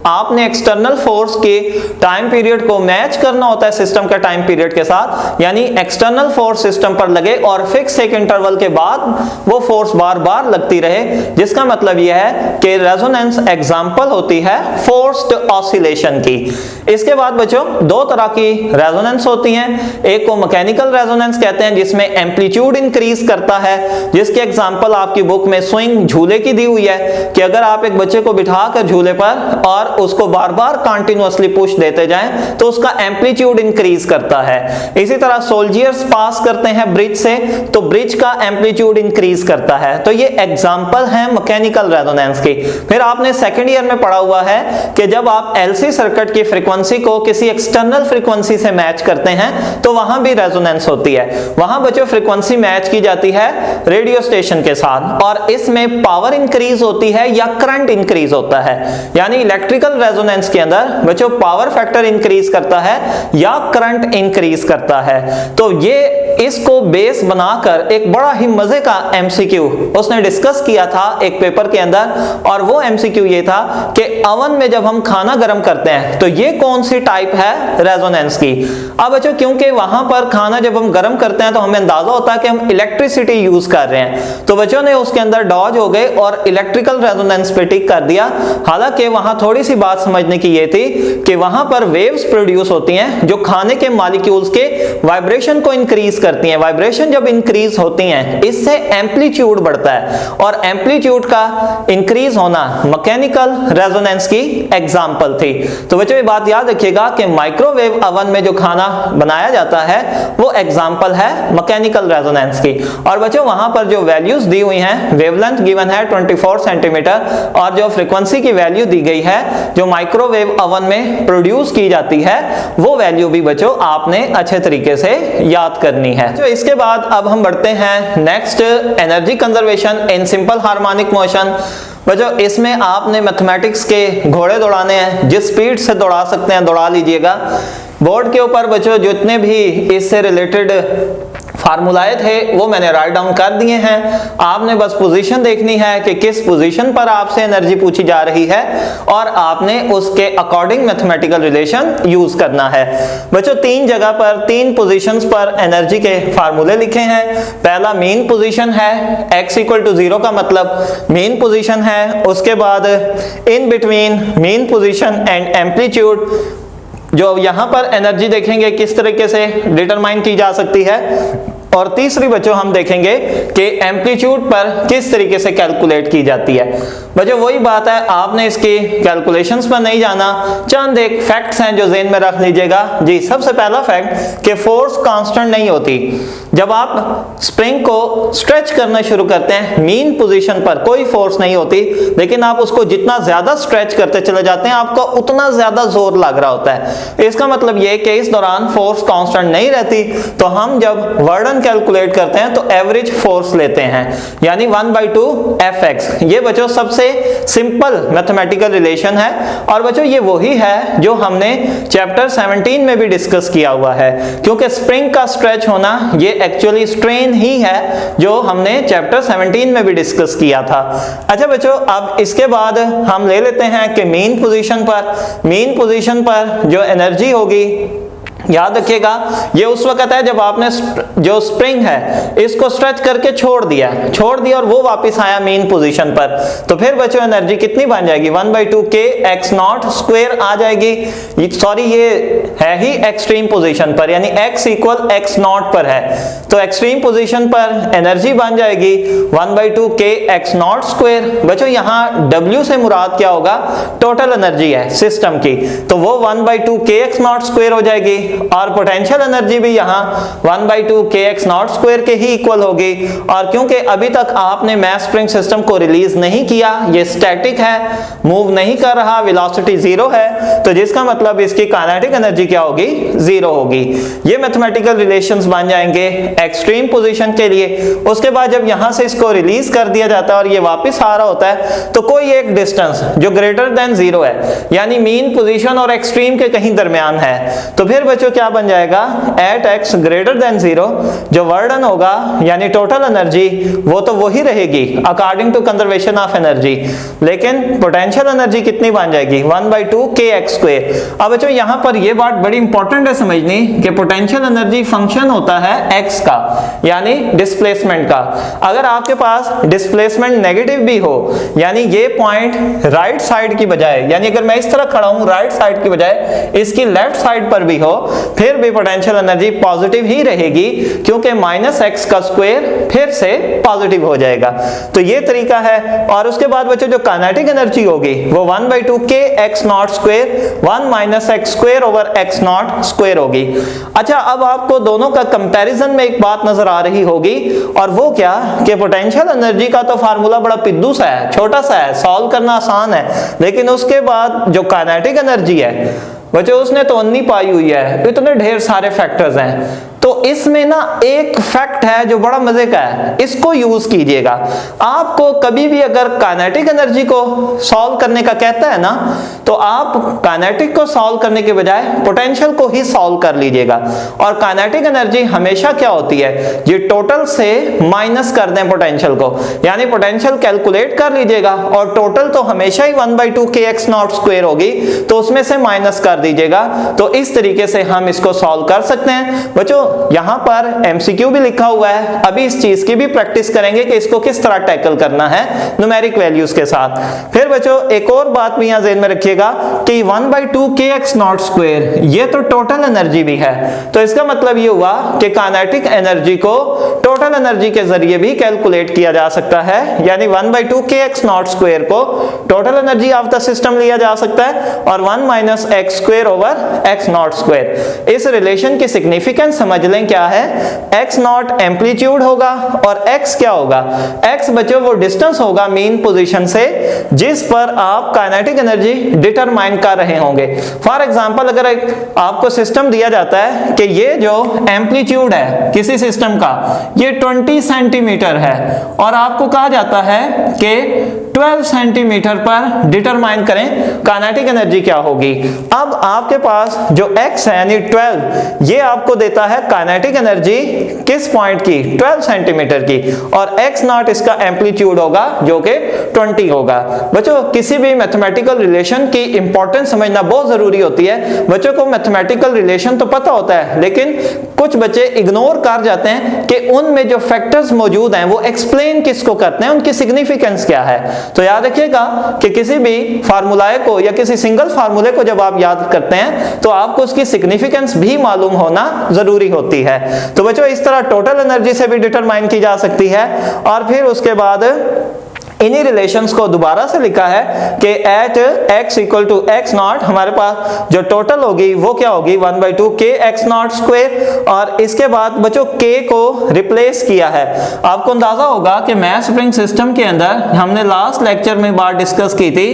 आपने एक्सटर्नल फोर्स के टाइम पीरियड को मैच करना होता है सिस्टम के टाइम पीरियड के साथ, यानी एक्सटर्नल फोर्स सिस्टम पर लगे और फिक्स एक इंटरवल के बाद वो फोर्स बार बार लगती रहे, जिसका मतलब यह है कि रेजोनेंस एग्जांपल होती है फोर्स्ड ऑसिलेशन की। इसके बाद बच्चों दो तरह की रेजोनेंस होती हैं, एक को मैकेनिकल रेजोनेंस कहते हैं जिसमें एम्पलीट्यूड इंक्रीज करता है, जिसके एग्जांपल आपकी बुक में स्विंग झूले की दी हुई है कि अगर आप एक बच्चे को बिठाकर झूले पर और उसको बार बार कंटिन्यूअसली पुश देते जाएं तो उसका एम्पलीट्यूड इंक्रीज करता है। इसी तरह सोल्जर्स पास करते हैं ब्रिज से तो ब्रिज का एम्पलीट्यूड इंक्रीज करता है। तो ये एग्जांपल है मैकेनिकल रेजोनेंस की। फिर आपने सेकंड ईयर में पढ़ा हुआ है कि जब आप एलसी सर्किट की फ्रीक्वेंसी को किसी एक्सटर्नल फ्रीक्वेंसी से मैच करते हैं तो वहां भी रेजोनेंस होती है। वहां बच्चों फ्रीक्वेंसी मैच की जाती है रेडियो स्टेशन के साथ और इसमें पावर इंक्रीज होती है या करंट इंक्रीज होता है। यानी इलेक्ट्रिकल रेजोनेंस के अंदर बच्चों पावर फैक्टर इंक्रीज करता है या करंट इंक्रीज करता है। तो ये इसको बेस बनाकर एक बड़ा ही मजे का एमसीक्यू उसने डिस्कस किया था एक पेपर के अंदर, और वो एमसीक्यू ये था कि अवन में जब हम खाना गर्म करते हैं तो ये कौन सी टाइप है रेजोनेंस की। अब बच्चों क्योंकि वहां पर खाना जब हम गर्म करते हैं तो हमें अंदाजा होता है कि हम इलेक्ट्रिसिटी यूज कर रहे हैं, तो बच्चों ने उसके अंदर डॉज हो गए और इलेक्ट्रिकल रेजोनेंस पे टिक कर दिया। हालांकि वहां थोड़ी सी बात समझने की ये थी कि वहां पर वेव्स प्रोड्यूस होती हैं जो खाने के मॉलिक्यूल्स के वाइब्रेशन को इंक्रीज करती हैं। वाइब्रेशन जब इंक्रीज होती हैं इससे एम्पलीट्यूड बढ़ता है और एम्पलीट्यूड का इंक्रीज होना मैकेनिकल रेजोनेंस की एग्जांपल थी। तो बच्चों ये बात याद रखिएगा कि माइक्रोवेव ओवन में जो खाना बनाया जाता है वो एग्जांपल है मैकेनिकल रेजोनेंस की। और बच्चों वहां पर जो वैल्यूज दी हुई हैं, वेवलेंथ गिवन है 24 सेंटीमीटर और जो फ्रीक्वेंसी की वैल्यू दी गई है जो माइक्रोवेव ओवन में प्रोड्यूस की जाती है वो वैल्यू भी बच्चों आपने अच्छे तरीके से याद करनी है। तो इसके बाद अब हम बढ़ते हैं next, energy conservation in simple harmonic motion. बच्चों इसमें आपने मैथमेटिक्स के घोड़े दौड़ाने हैं, जिस स्पीड से दौड़ा सकते हैं दौड़ा लीजिएगा। बोर्ड के ऊपर बच्चों जितने भी इससे रिलेटेड फार्मूलाए थे वो मैंने राइट डाउन कर दिए हैं। आपने बस पोजीशन देखनी है कि किस पोजीशन पर आपसे एनर्जी पूछी जा रही है और आपने उसके अकॉर्डिंग मैथमेटिकल रिलेशन यूज करना है। बच्चों तीन जगह पर तीन पोजीशंस पर एनर्जी के फार्मूले लिखे हैं। पहला मीन पोजीशन है, x इक्वल टू 0 का मतलब मीन पोजीशन है। उसके बाद in between mean position and amplitude, जो यहां पर एनर्जी देखेंगे किस तरीके से डिटरमाइन की जा सकती है। और तीसरी बच्चों हम देखेंगे कि एम्पलीट्यूड पर किस तरीके से कैलकुलेट की जाती है। बच्चों वही बात है, आपने इसकी कैलकुलेशंस पर नहीं जाना, चंद एक फैक्ट्स हैं जो ज़हन में रख लीजिएगा। जी सबसे पहला फैक्ट कि फोर्स कांस्टेंट नहीं होती। जब आप स्प्रिंग को स्ट्रेच करना शुरू करते हैं मीन पोजीशन पर कोई फोर्स नहीं होती, लेकिन आप उसको जितना ज्यादा स्ट्रेच करते चले जाते हैं आपको उतना ज्यादा जोर लग रहा होता है। इसका मतलब यह कि इस दौरान फोर्स कांस्टेंट नहीं रहती। तो हम जब वर्डन कैलकुलेट करते हैं तो एवरेज फोर्स लेते हैं, यानी 1/2 Fx। ये बच्चों सबसे सिंपल मैथमेटिकल रिलेशन है और बच्चों ये वही है जो हमने चैप्टर 17 में भी डिस्कस किया हुआ है, क्योंकि स्प्रिंग का स्ट्रेच होना ये एक्चुअली स्ट्रेन ही है जो हमने चैप्टर 17 में भी डिस्कस किया था। अच्छा बच्चों अब इसके बाद हम ले लेते हैं कि मीन पोजीशन पर जो एनर्जी होगी, याद रखिएगा ये उस वक्त है जब आपने जो स्प्रिंग है इसको स्ट्रेच करके छोड़ दिया और वो वापस आया मीन पोजीशन पर। तो फिर बच्चों एनर्जी कितनी बन जाएगी, 1/2 kx0² आ जाएगी। सॉरी ये है ही एक्सट्रीम पोजीशन पर, यानी x इक्वल x0 पर है। तो एक्सट्रीम पोजीशन पर एनर्जी बन जाएगी 1/2 kx0²। बच्चों यहाँ W से मुराद क्या होगा, टोटल एनर्जी है सिस्टम की, तो वो 1/2 kx0² हो जाएगी। और पोटेंशियल एनर्जी भी यहाँ 1/2 kx0² के ही इक्वल होगी। और क्योंकि अभी तक आपने मास स्प्रिंग सिस्टम को रिलीज नहीं किया, ये स्टैटिक है, मूव नहीं कर रहा, वेलोसिटी 0 है, तो जिसका मतलब इसकी काइनेटिक एनर्जी क्या होगी, 0 होगी। ये मैथमेटिकल रिलेशंस बन जाएंगे एक्सट्रीम पोजीशन के लिए। उसके बाद जब यहाँ से इसको रिलीज कर दिया जाता है और ये वापस आ रहा होता है तो कोई एक डिस्टेंस जो ग्रेटर देन 0 है, यानी मीन पोजीशन और एक्सट्रीम के कहीं दरमियान है, तो फिर बच्चों क्या बन जाएगा, एट x ग्रेटर देन 0 जो वर्क डन होगा यानी टोटल एनर्जी वो तो वही रहेगी according to conservation of energy, लेकिन पोटेंशियल एनर्जी कितनी बन जाएगी 1/2 kx²। अब बच्चों यहाँ पर ये बात बड़ी इंपॉर्टेंट है समझनी कि पोटेंशियल एनर्जी फंक्शन होता है x का यानी डिस्प्लेसमेंट का। अगर आपके पास डिस्प्लेसमेंट नेगेटिव भी हो यानी ये पॉइंट राइट साइड की बजाय यानी अगर मैं इस तरह खड़ा हूं राइट साइड की बजाय इसकी लेफ्ट साइड पर भी हो फिर भी पोटेंशियल एनर्जी पॉजिटिव ही रहेगी क्योंकि -x का स्क्वायर फिर से पॉजिटिव हो जाएगा। तो ये तरीका है। और उसके बाद बच्चों जो काइनेटिक एनर्जी होगी वो 1/2 kx02 1 - x² x0² होगी। अच्छा, अब आपको दोनों का कंपैरिजन में एक बात नजर आ रही होगी और वो क्या कि पोटेंशियल एनर्जी का तो फार्मूला बड़ा पिद्दू सा है, छोटा सा है, सॉल्व करना आसान है, लेकिन उसके बाद जो काइनेटिक एनर्जी है बच्चों उसने तो अन्नी पाई हुई है, इतने ढेर सारे फैक्टर्स हैं। तो इसमें ना एक फैक्ट है जो बड़ा मजे का है, इसको यूज कीजिएगा। आपको कभी भी अगर काइनेटिक एनर्जी को सॉल्व करने का कहता है ना तो आप काइनेटिक को सॉल्व करने के बजाय पोटेंशियल को ही सॉल्व कर लीजिएगा। और काइनेटिक एनर्जी हमेशा क्या होती है, ये टोटल से माइनस कर दें पोटेंशियल को, यानी पोटेंशियल कैलकुलेट कर लीजिएगा और टोटल तो हमेशा ही 1/2 kx02 होगी तो उसमें से माइनस कर दीजिएगा। तो इस तरीके से हम इसको सॉल्व कर सकते हैं। बच्चों यहां पर एमसीक्यू भी लिखा हुआ है, अभी इस चीज की भी प्रैक्टिस करेंगे कि इसको किस तरह टैकल करना है न्यूमेरिक वैल्यूज के साथ। फिर बच्चों एक और बात भी यहां ध्यान में रखिएगा कि 1/2 kx02 ये तो टोटल एनर्जी भी है, तो इसका मतलब ये हुआ कि काइनेटिक एनर्जी को टोटल एनर्जी के जरिए भी कैलकुलेट किया जा सकता है, यानी 1/2 kx02 को total energy of the system लिया जा सकता है और 1 - x² x0²। इस रिलेशन की सिग्निफिकेंस समझ लें क्या है, x0 एम्पलीट्यूड होगा और x क्या होगा, x बच्चों वो डिस्टेंस होगा मीन पोजीशन से जिस पर आप काइनेटिक एनर्जी डिटरमाइन कर रहे होंगे। फॉर एग्जांपल अगर आपको सिस्टम दिया जाता है कि ये जो एम्पलीट्यूड है किसी सिस्टम का ये 20 सेंटीमीटर है और आपको कहा जाता है कि 12 सेंटीमीटर पर डिटरमाइन करें काइनेटिक एनर्जी क्या होगी। अब आपके पास जो x है यानी 12 ये आपको देता है काइनेटिक एनर्जी किस पॉइंट की, 12 सेंटीमीटर की, और x0 इसका एम्पलीट्यूड होगा जो कि 20 होगा। बच्चों किसी भी मैथमेटिकल रिलेशन की इंपॉर्टेंस समझना बहुत जरूरी होती है। बच्चों को मैथमेटिकल रिलेशन तो पता होता है लेकिन कुछ बच्चे इग्नोर कर जाते हैं कि उनमें जो फैक्टर्स मौजूद हैं वो एक्सप्लेन किसको करते हैं, उनकी सिग्निफिकेंस क्या है। तो याद रखिएगा कि किसी भी फार्मूलाए को या किसी सिंगल फार्मूले को जब आप याद करते हैं तो आपको उसकी सिग्निफिकेंस भी मालूम होना जरूरी होती है। तो बच्चों इस तरह टोटल एनर्जी से भी डिटरमाइन की जा सकती है। और फिर उसके बाद इन्हीं रिलेशंस को दोबारा से लिखा है कि एट x = x0 हमारे पास जो टोटल होगी वो क्या होगी 1/2 kx02 और इसके बाद बच्चों k को रिप्लेस किया है। आपको अंदाजा होगा कि मैथ स्प्रिंग सिस्टम के अंदर हमने लास्ट लेक्चर में बात डिस्कस की थी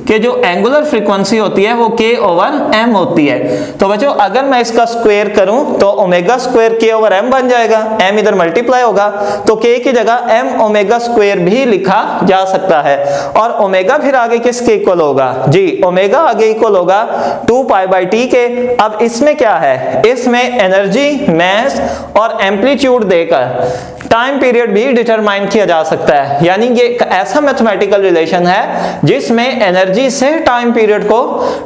कि जो एंगुलर फ्रीक्वेंसी होती है वो k/m होती है। तो बच्चों अगर मैं इसका स्क्वायर करूं तो ω² k/m बन जाएगा, m इधर मल्टीप्लाई होगा तो k की जगह m⍵² भी लिखा जा सकता है। और ओमेगा फिर आगे किसके इक्वल होगा जी, ओमेगा आगे इक्वल होगा 2π/T के। अब इसमें क्या है, इसमें एनर्जी, मास और एम्पलीट्यूड देकर टाइम पीरियड भी डिटरमाइन किया जा सकता है। यानी ये एक ऐसा मैथमेटिकल रिलेशन है जिसमें एनर्जी से टाइम पीरियड को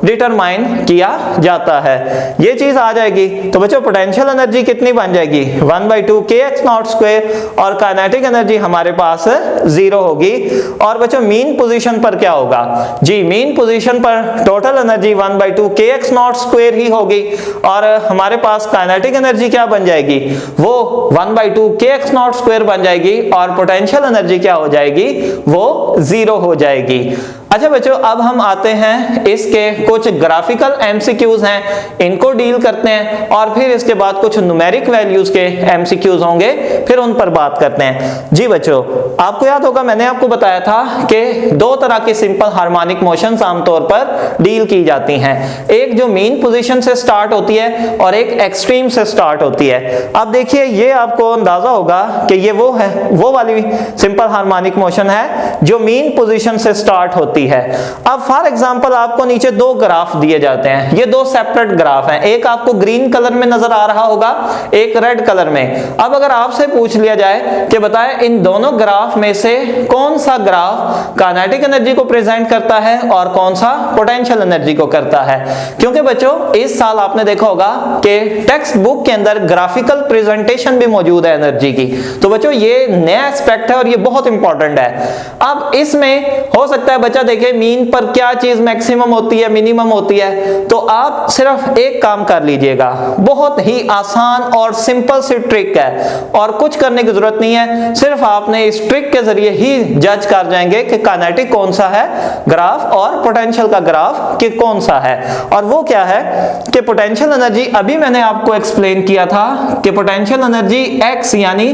डिटरमाइन किया जाता है। ये चीज आ जाएगी तो बच्चों पोटेंशियल एनर्जी कितनी बन जाएगी 1/2 kx02 और काइनेटिक एनर्जी हमारे पास 0 होगी। और बच्चों मीन पोजीशन पर क्या होगा जी, मीन पोजीशन पर टोटल एनर्जी 1/2 kx02 ही होगी और हमारे पास काइनेटिक एनर्जी क्या बन जाएगी, वो 1/2 kx02 बन जाएगी और पोटेंशियल एनर्जी क्या हो जाएगी, वो 0 हो जाएगी। अच्छा बच्चों अब हम आते हैं इसके कुछ ग्राफिकल एमसीक्यूज हैं, इनको डील करते हैं और फिर इसके बाद कुछ न्यूमेरिक वैल्यूज के एमसीक्यूज होंगे, फिर उन पर बात करते हैं। जी बच्चों आपको याद होगा मैंने आपको बताया था कि दो तरह की सिंपल हार्मोनिक मोशंस आमतौर पर डील की जाती हैं, एक जो मीन पोजीशन से स्टार्ट होती है और एक एक्सट्रीम से स्टार्ट होती है। अब देखिए ये आपको अंदाजा होगा कि ये वो है, वो वाली सिंपल हार्मोनिक मोशन है जो मीन पोजीशन से स्टार्ट होती है। होती है। अब फॉर एग्जांपल आपको नीचे दो ग्राफ दिए जाते हैं, ये दो सेपरेट ग्राफ हैं, एक आपको ग्रीन कलर में नजर आ रहा होगा, एक रेड कलर में। अब अगर आपसे पूछ लिया जाए कि बताएं इन दोनों ग्राफ में से कौन सा ग्राफ काइनेटिक एनर्जी को प्रेजेंट करता है और कौन सा पोटेंशियल एनर्जी को करता है, क्योंकि बच्चों इस साल आपने देखा होगा कि टेक्स्ट बुक के अंदर ग्राफिकल प्रेजेंटेशन भी मौजूद है एनर्जी की। तो बच्चों ये नया एस्पेक्ट है और ये बहुत इंपॉर्टेंट है। अब इसमें हो सकता है बच्चा देखे मीन पर क्या चीज मैक्सिमम होती है, मिनिमम होती है, तो आप सिर्फ एक काम कर लीजिएगा, बहुत ही आसान और सिंपल सी ट्रिक है और कुछ करने की जरूरत नहीं है, सिर्फ आपने इस ट्रिक के जरिए ही जज कर जाएंगे कि काइनेटिक कौन सा है ग्राफ और पोटेंशियल का ग्राफ कि कौन सा है। और वो क्या है कि पोटेंशियल एनर्जी, अभी मैंने आपको एक्सप्लेन किया था कि पोटेंशियल एनर्जी एक्स यानी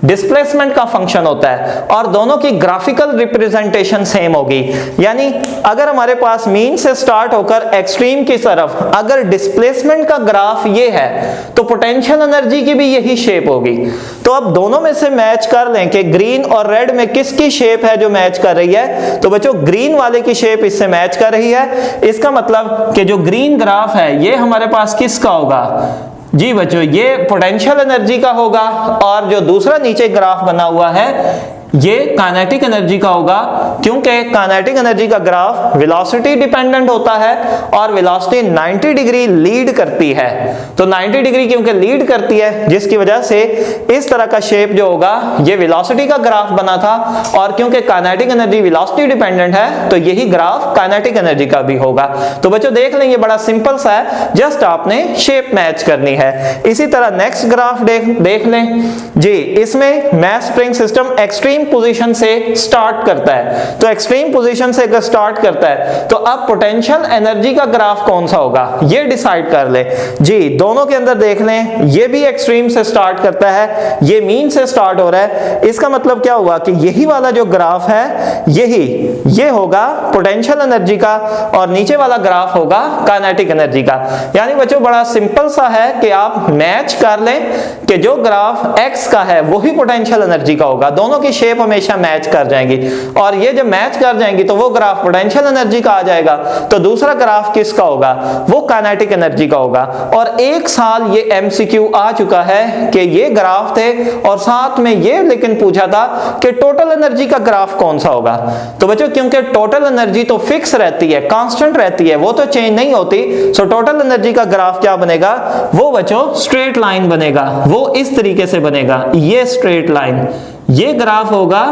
डिस्प्लेसमेंट का फंक्शन होता है और दोनों की ग्राफिकल रिप्रेजेंटेशन सेम होगी। यानी अगर हमारे पास मीन से स्टार्ट होकर एक्सट्रीम की तरफ अगर डिस्प्लेसमेंट का ग्राफ ये है तो पोटेंशियल एनर्जी की भी यही शेप होगी। तो अब दोनों में से मैच कर लें कि ग्रीन और रेड में किसकी शेप है जो मैच कर रही है, तो बच्चों ग्रीन वाले की शेप इससे मैच कर रही है। इसका मतलब कि जो ग्रीन ग्राफ है ये हमारे पास किसका होगा, जी बच्चों ये पोटेंशियल एनर्जी का होगा, और जो दूसरा नीचे ग्राफ बना हुआ है ये काइनेटिक एनर्जी का होगा, क्योंकि काइनेटिक एनर्जी का ग्राफ वेलोसिटी डिपेंडेंट होता है और वेलोसिटी 90 डिग्री लीड करती है। तो 90 डिग्री क्योंकि लीड करती है जिसकी वजह से इस तरह का शेप जो होगा ये वेलोसिटी का ग्राफ बना था, और क्योंकि काइनेटिक एनर्जी वेलोसिटी डिपेंडेंट है तो यही ग्राफ काइनेटिक एनर्जी का भी होगा। तो बच्चों देख लेंगे बड़ा सिंपल सा है, जस्ट आपने शेप मैच करनी है। इसी तरह नेक्स्ट ग्राफ देख लें जी, इसमें mass spring system extreme position से स्टार्ट करता है। तो एक्सट्रीम पोजीशन से अगर स्टार्ट करता है तो अब पोटेंशियल एनर्जी का ग्राफ कौन सा होगा ये डिसाइड कर ले जी। दोनों के अंदर देख लें, ये भी एक्सट्रीम से स्टार्ट करता है, ये मीन से स्टार्ट हो रहा है। इसका मतलब क्या हुआ कि यही वाला जो ग्राफ है ये होगा पोटेंशियल एनर्जी का और नीचे वाला ग्राफ होगा काइनेटिक एनर्जी का। यानी बच्चों बड़ा सिंपल सा है कि आप मैच कर लें कि जो ग्राफ एक्स का है वही पोटेंशियल एनर्जी का होगा, दोनों की शेप हमेशा मैच कर जाएंगी, और ये जब मैच कर जाएंगी तो वो ग्राफ पोटेंशियल एनर्जी का आ जाएगा, तो दूसरा ग्राफ किसका होगा, वो काइनेटिक एनर्जी का होगा। और एक साल ये एमसीक्यू आ चुका है कि ये ग्राफ थे और साथ में ये लेकिन पूछा था कि टोटल एनर्जी का ग्राफ कौन सा होगा। तो बच्चों क्योंकि टोटल एनर्जी तो फिक्स रहती है, कांस्टेंट रहती है, वो तो चेंज नहीं होती, सो टोटल एनर्जी का ग्राफ क्या बनेगा, वो बच्चों स्ट्रेट लाइन बनेगा, वो इस तरीके से बनेगा, ये स्ट्रेट लाइन, ये ग्राफ होगा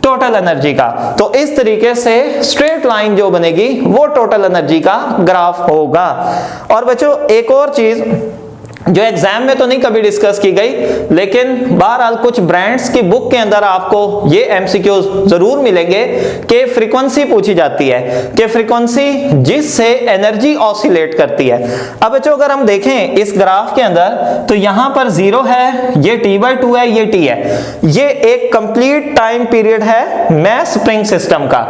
टोटल एनर्जी का। तो इस तरीके से स्ट्रेट लाइन जो बनेगी वो टोटल एनर्जी का ग्राफ होगा। और बच्चों एक और चीज जो एग्जाम में तो नहीं कभी डिस्कस की गई, लेकिन बहरहाल कुछ ब्रांड्स की बुक के अंदर आपको ये एमसीक्यू जरूर मिलेंगे कि फ्रीक्वेंसी पूछी जाती है कि फ्रीक्वेंसी जिससे एनर्जी ऑसिलेट करती है। अब बच्चों अगर हम देखें इस ग्राफ के अंदर तो यहां पर 0 है, ये T/2 है, ये T है, ये एक कंप्लीट टाइम पीरियड है मास स्प्रिंग सिस्टम का।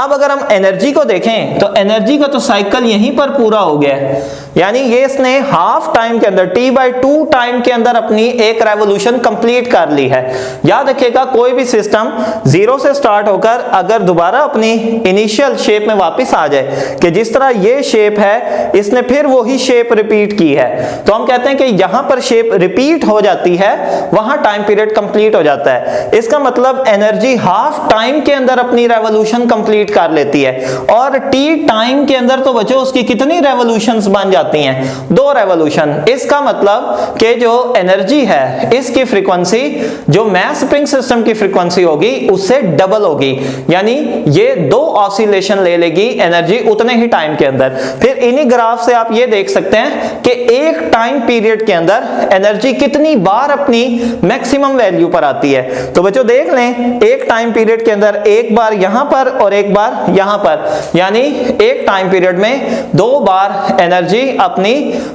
अब अगर हम एनर्जी को देखें तो एनर्जी का तो साइकिल यहीं पर पूरा हो गया है, यानी ये इसने हाफ टाइम के अंदर T/2 टाइम के अंदर अपनी एक रेवोल्यूशन कंप्लीट कर ली है। याद रखिएगा कोई भी सिस्टम 0 से स्टार्ट होकर अगर दोबारा अपनी इनिशियल शेप में वापस आ जाए कि जिस तरह ये शेप है इसने फिर वही शेप रिपीट की है, तो हम कहते हैं कि यहां पर शेप रिपीट हो जाती है, वहां टाइम पीरियड कंप्लीट हो जाता है। इसका मतलब एनर्जी हाफ टाइम के अंदर अपनी रेवोल्यूशन कंप्लीट कर लेती है, और टी टाइम के अंदर तो बच्चों उसकी कितनी रेवोल्यूशंस बन जाती हैं, 2 रेवोल्यूशन। इसका मतलब कि जो एनर्जी है इसकी फ्रीक्वेंसी जो मास स्प्रिंग सिस्टम की फ्रीक्वेंसी होगी उससे डबल होगी, यानी ये 2 ऑसिलेशन ले लेगी एनर्जी उतने ही टाइम के अंदर। फिर इन्हीं ग्राफ से आप ये देख सकते हैं कि एक टाइम पीरियड के अंदर एनर्जी कितनी बार अपनी मैक्सिमम वैल्यू पर आती है। तो बच्चों देख लें एक टाइम पीरियड के अंदर एक बार यहां पर और एक बार यहां पर, यानी एक टाइम पीरियड में 2 बार एनर्जी अपनी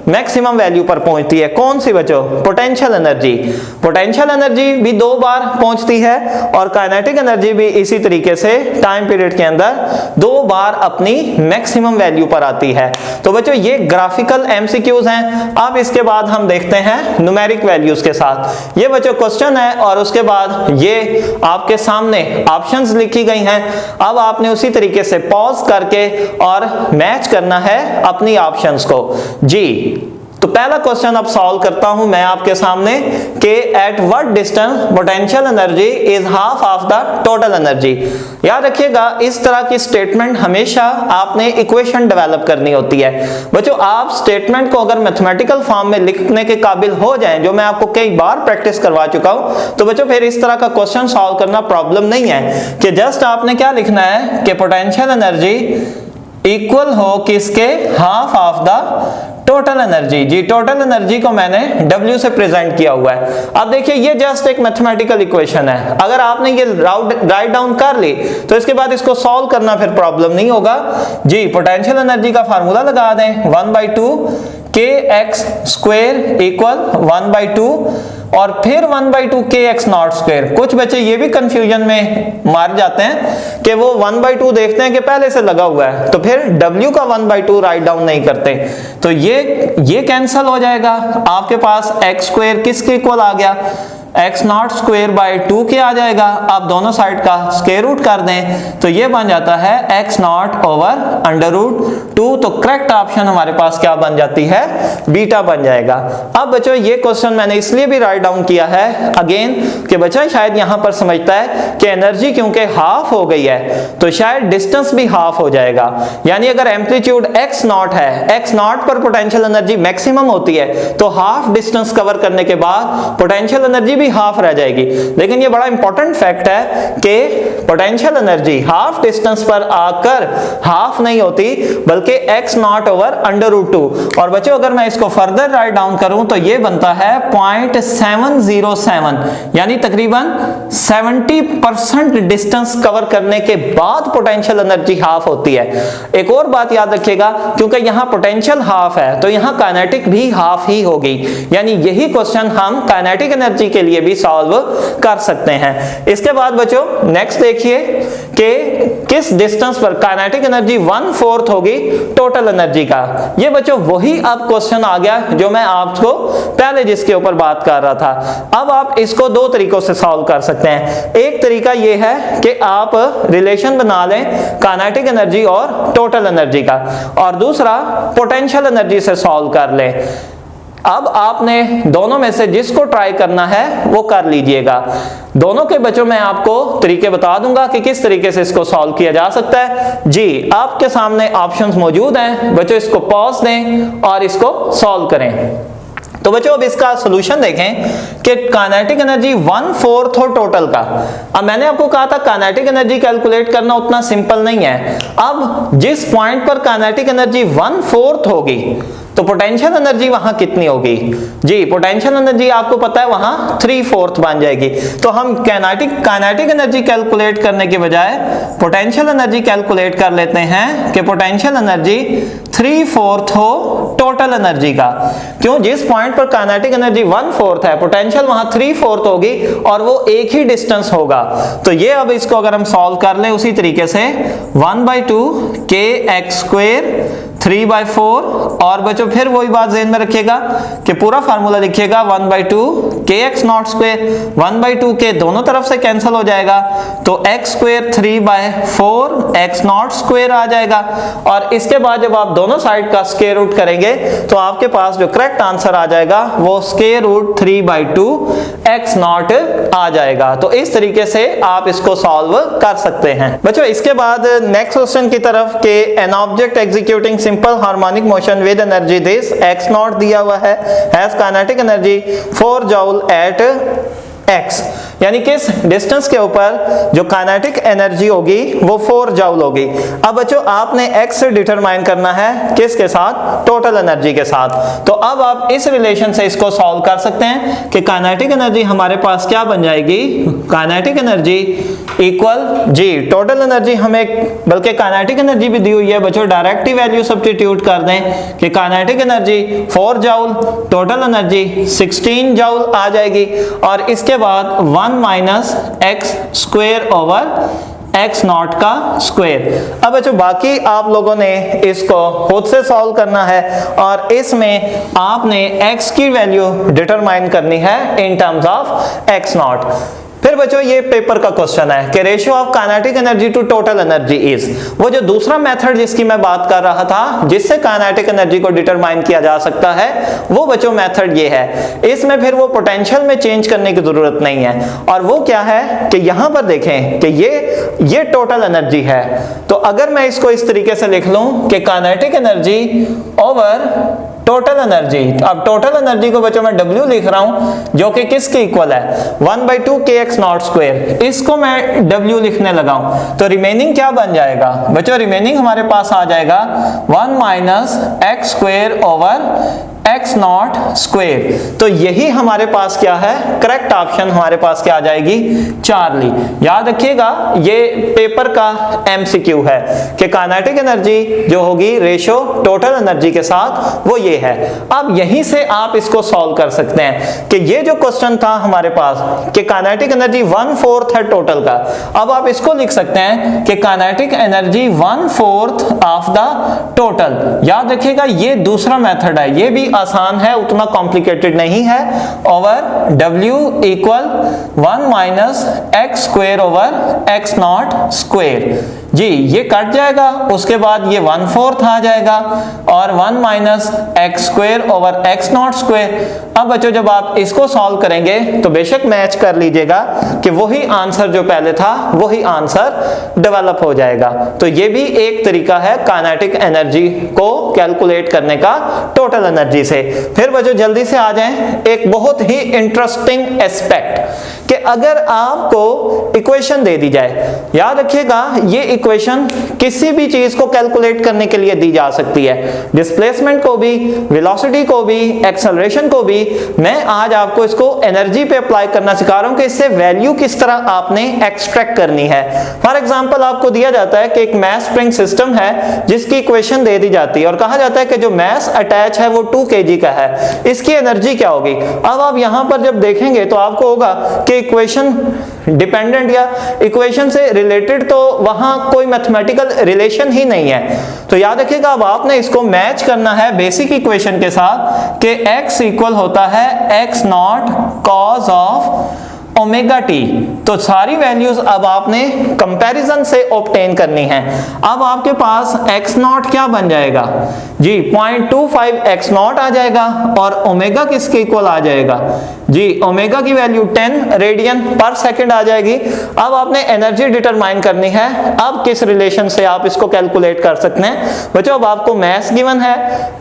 मैक्सिमम वैल्यू पर पहुंचती है। कौन सी बच्चों? Potential energy. पोटेंशियल एनर्जी भी 2 बार पहुंचती है और काइनेटिक एनर्जी भी इसी तरीके से टाइम पीरियड के अंदर 2 बार अपनी मैक्सिमम वैल्यू पर आती है। तो बच्चों ये ग्राफिकल एमसीक्यूज हैं। अब इसके बाद हम देखते हैं न्यूमेरिक वैल्यूज के साथ। ये बच्चों क्वेश्चन है और उसके बाद ये आपके सामने ऑप्शंस लिखी गई हैं। अब आपने उसी तरीके से पॉज करके और मैच करना है अपनी ऑप्शंस को जी। तो पहला क्वेश्चन अब सॉल्व करता हूं मैं आपके सामने कि at what distance potential energy is half of the total energy. याद रखिएगा इस तरह की स्टेटमेंट हमेशा आपने इक्वेशन डेवलप करनी होती है। बच्चों आप स्टेटमेंट को अगर मैथमेटिकल फॉर्म में लिखने के काबिल हो जाएं, जो मैं आपको कई बार प्रैक्टिस करवा चुका हूं, तो बच्चों फिर इस तरह का क्वेश्चन सॉल्व करना प्रॉब्लम नहीं है कि जस्ट आपने क्या लिखना है कि पोटेंशियल एनर्जी इक्वल हो किसके? Half of the total energy. जी टोटल एनर्जी को मैंने W से प्रेजेंट किया हुआ है। अब देखिए ये जस्ट एक मैथमेटिकल इक्वेशन है। अगर आपने ये राइट डाउन कर ली तो इसके बाद इसको सॉल्व करना फिर प्रॉब्लम नहीं होगा जी। पोटेंशियल एनर्जी का फार्मूला लगा दें 1/2 kx स्क्वायर इक्वल 1/2 और फिर 1/2 kx नॉट स्क्वायर। कुछ बच्चे ये भी कंफ्यूजन में मार जाते हैं कि वो 1/2 देखते हैं कि पहले से लगा हुआ है तो फिर W का 1/2 राइट डाउन नहीं करते, तो ये कैंसिल हो जाएगा। आपके पास x स्क्वायर किसके इक्वल आ गया? x नॉट स्क्वायर बाय 2 के आ जाएगा। आप दोनों साइड का स्क्वायर रूट कर दें तो ये बन जाता है x not over under root 2। तो करेक्ट ऑप्शन हमारे पास क्या बन जाती है? बीटा बन जाएगा। अब बच्चों ये क्वेश्चन मैंने इसलिए भी राइट डाउन किया है अगेन कि बच्चा शायद यहां पर समझता है कि एनर्जी क्योंकि हाफ हो गई है तो शायद डिस्टेंस भी हाफ हो जाएगा। यानी अगर एम्पलीट्यूड x नॉट है, x नॉट पर पोटेंशियल एनर्जी मैक्सिमम होती है तो हाफ डिस्टेंस कवर करने के बाद पोटेंशियल एनर्जी हाफ रह जाएगी। लेकिन ये बड़ा इंपॉर्टेंट फैक्ट है कि पोटेंशियल एनर्जी हाफ डिस्टेंस पर आकर हाफ नहीं होती बल्कि x not over under root 2। और बच्चों अगर मैं इसको फर्दर राइट डाउन करूं तो ये बनता है 0.707 यानी तकरीबन 70% डिस्टेंस कवर करने के बाद पोटेंशियल एनर्जी हाफ होती है। एक और बात याद रखिएगा क्योंकि यहां पोटेंशियल हाफ है तो यहां काइनेटिक भी हाफ ही होगी। यानी यही क्वेश्चन हम काइनेटिक एनर्जी के लिए भी सॉल्व कर सकते हैं। इसके बाद बच्चों नेक्स्ट देखिए कि किस डिस्टेंस पर काइनेटिक एनर्जी 1/4 होगी टोटल एनर्जी का। ये बच्चों वही अब क्वेश्चन आ गया जो मैं आपको पहले जिसके ऊपर बात कर रहा था। अब आप इसको 2 तरीकों से सॉल्व कर सकते हैं। एक तरीका ये है कि आप रिलेशन बना लें काइनेटिक एनर्जी और टोटल एनर्जी का, और दूसरा पोटेंशियल एनर्जी से सॉल्व कर लें। अब आपने दोनों में से जिसको ट्राई करना है वो कर लीजिएगा। दोनों के बच्चों मैं आपको तरीके बता दूंगा कि किस तरीके से इसको सॉल्व किया जा सकता है जी। आपके सामने ऑप्शंस मौजूद हैं बच्चों, इसको पॉज दें और इसको सॉल्व करें। तो बच्चों अब इसका सॉल्यूशन देखें कि काइनेटिक एनर्जी 1/4 हो टोटल का। अब मैंने आपको कहा था काइनेटिक एनर्जी कैलकुलेट करना उतना सिंपल नहीं है। अब जिस पॉइंट पर काइनेटिक एनर्जी 1/4 होगी तो पोटेंशियल एनर्जी वहां कितनी होगी जी? पोटेंशियल एनर्जी आपको पता है वहां 3/4 बन जाएगी। तो हम काइनेटिक एनर्जी कैलकुलेट करने के बजाय पोटेंशियल एनर्जी कैलकुलेट कर लेते हैं कि पोटेंशियल एनर्जी 3/4 हो टोटल एनर्जी का। क्यों? जिस पॉइंट पर काइनेटिक एनर्जी 1/4 है पोटेंशियल वहां 3/4 होगी और वो एक ही डिस्टेंस होगा। तो ये अब इसको अगर हम सॉल्व कर ले उसी तरीके से 1/2 kx स्क्वायर 3/4 और बच्चों फिर वही बात ध्यान में रखिएगा कि पूरा फार्मूला लिखिएगा 1/2 kx नॉट स्क्वायर 1/2 के दोनों तरफ से कैंसिल हो जाएगा तो x square 3/4 x naught square आ जाएगा। और इसके बाद जब आप दोनों साइड का स्क्वायर रूट करेंगे तो आपके पास जो करेक्ट आंसर आ जाएगा वो स्क्वायर रूट 3/2 x नॉट आ जाएगा। तो इस तरीके से आप इसको सॉल्व कर सकते हैं। बच्चों इसके बाद नेक्स्ट क्वेश्चन की तरफ के an object executing simple harmonic motion with energy this x not दिया हुआ है has kinetic energy 4 joule at x। यानी किस डिस्टेंस के ऊपर जो काइनेटिक एनर्जी होगी वो 4 जूल होगी। अब बच्चों आपने x डिटरमाइन करना है किसके साथ, टोटल एनर्जी के साथ। तो अब आप इस रिलेशन से इसको सॉल्व कर सकते हैं कि काइनेटिक एनर्जी हमारे पास क्या बन जाएगी, काइनेटिक एनर्जी इक्वल जी टोटल एनर्जी, हमें बल्कि काइनेटिक एनर्जी भी दी हुई है बच्चों, डायरेक्ट वैल्यू सब्स्टिट्यूट कर दें कि kinetic energy 4 joule, total energy 16 joule आ जाएगी और इसके बाद 1 minus X square over X naught का स्क्वायर। अब बच्चों बाकी आप लोगों ने इसको खुद से सॉल्व करना है और इसमें आपने x की वैल्यू डिटरमाइन करनी है in terms of x not. फिर बच्चों ये पेपर का क्वेश्चन है कि ratio of kinetic energy to total energy is, वो जो दूसरा मेथड जिसकी मैं बात कर रहा था जिससे काइनेटिक एनर्जी को डिटरमाइन किया जा सकता है, वो बच्चों मेथड ये है। इसमें फिर वो पोटेंशियल में चेंज करने की जरूरत नहीं है और वो क्या है कि यहां पर देखें कि ये टोटल एनर्जी है। तो अगर मैं इसको इस तरीके से लिख लूं कि kinetic energy over total energy, अब टोटल एनर्जी को बच्चों मैं W लिख रहा हूं जो कि किसके इक्वल है 1/2 kx नॉट स्क्वायर, इसको मैं W लिखने लगा हूं। तो रिमेनिंग क्या बन जाएगा बच्चों, रिमेनिंग हमारे पास आ जाएगा 1 minus X square over X naught square. तो यही हमारे पास क्या है, करेक्ट ऑप्शन हमारे पास क्या आ जाएगी, चार्ली। याद रखिएगा ये पेपर का एमसीक्यू है कि काइनेटिक एनर्जी जो होगी रेशियो टोटल एनर्जी के साथ वो ये है। अब यहीं से आप इसको सॉल्व कर सकते हैं कि ये जो क्वेश्चन था हमारे पास कि काइनेटिक एनर्जी 1/4 है टोटल का, अब आप इसको लिख सकते हैं कि kinetic energy 1/4 of the total. याद रखिएगा ये दूसरा मेथड है, ये भी आसान है, उतना कॉम्प्लिकेटेड नहीं है। Over W equal 1 minus X square over X naught square. जी ये कट जाएगा, उसके बाद ये 1/4 आ जाएगा और 1 minus X square over X naught square. अब बच्चों जब आप इसको सॉल्व करेंगे तो बेशक मैच कर लीजिएगा कि वही आंसर जो पहले था वही आंसर डेवलप हो जाएगा। तो ये भी एक तरीका है काइनेटिक एनर्जी को कैलकुलेट करने का टोटल एनर्जी से। फिर बच्चों जल्दी से आ जाएं एक बहुत ही इंटरेस्टिंग एस्पेक्ट कि अगर आपको इक्वेशन दे दी जाए, याद रखिएगा ये इक्वेशन किसी भी चीज को कैलकुलेट करने के लिए दी जा सकती है, डिस्प्लेसमेंट को भी, वेलोसिटी को भी, एक्सेलरेशन को भी। मैं आज आपको इसको एनर्जी पे अप्लाई करना सिखा रहा हूं कि इससे वैल्यू किस तरह आपने एक्सट्रैक्ट करनी है। फॉर एग्जांपल आपको दिया जाता है कि एक मास स्प्रिंग सिस्टम है जिसकी इक्वेशन दे दी जाती है और कहा जाता है कि जो मास अटैच है वो 2 kg का है, इसकी एनर्जी क्या होगी। अब आप यहां पर जब देखेंगे तो आपको होगा कि इक्वेशन डिपेंडेंट या इक्वेशन से रिलेटेड तो वहां कोई मैथमेटिकल रिलेशन ही नहीं है। तो याद रखिएगा अब आपने इसको मैच करना है बेसिक इक्वेशन के साथ कि x इक्वल होता है x not cos of omega T. तो सारी वैल्यूज अब आपने कंपैरिजन से ऑब्टेन करनी है। अब आपके पास x नॉट क्या बन जाएगा जी 0.25 x नॉट आ जाएगा और ओमेगा किसके इक्वल आ जाएगा जी, ओमेगा की वैल्यू 10 रेडियन पर सेकंड आ जाएगी। अब आपने एनर्जी डिटरमाइन करनी है। अब किस रिलेशन से आप इसको कैलकुलेट कर सकते हैं बच्चों, अब आपको मास गिवन है,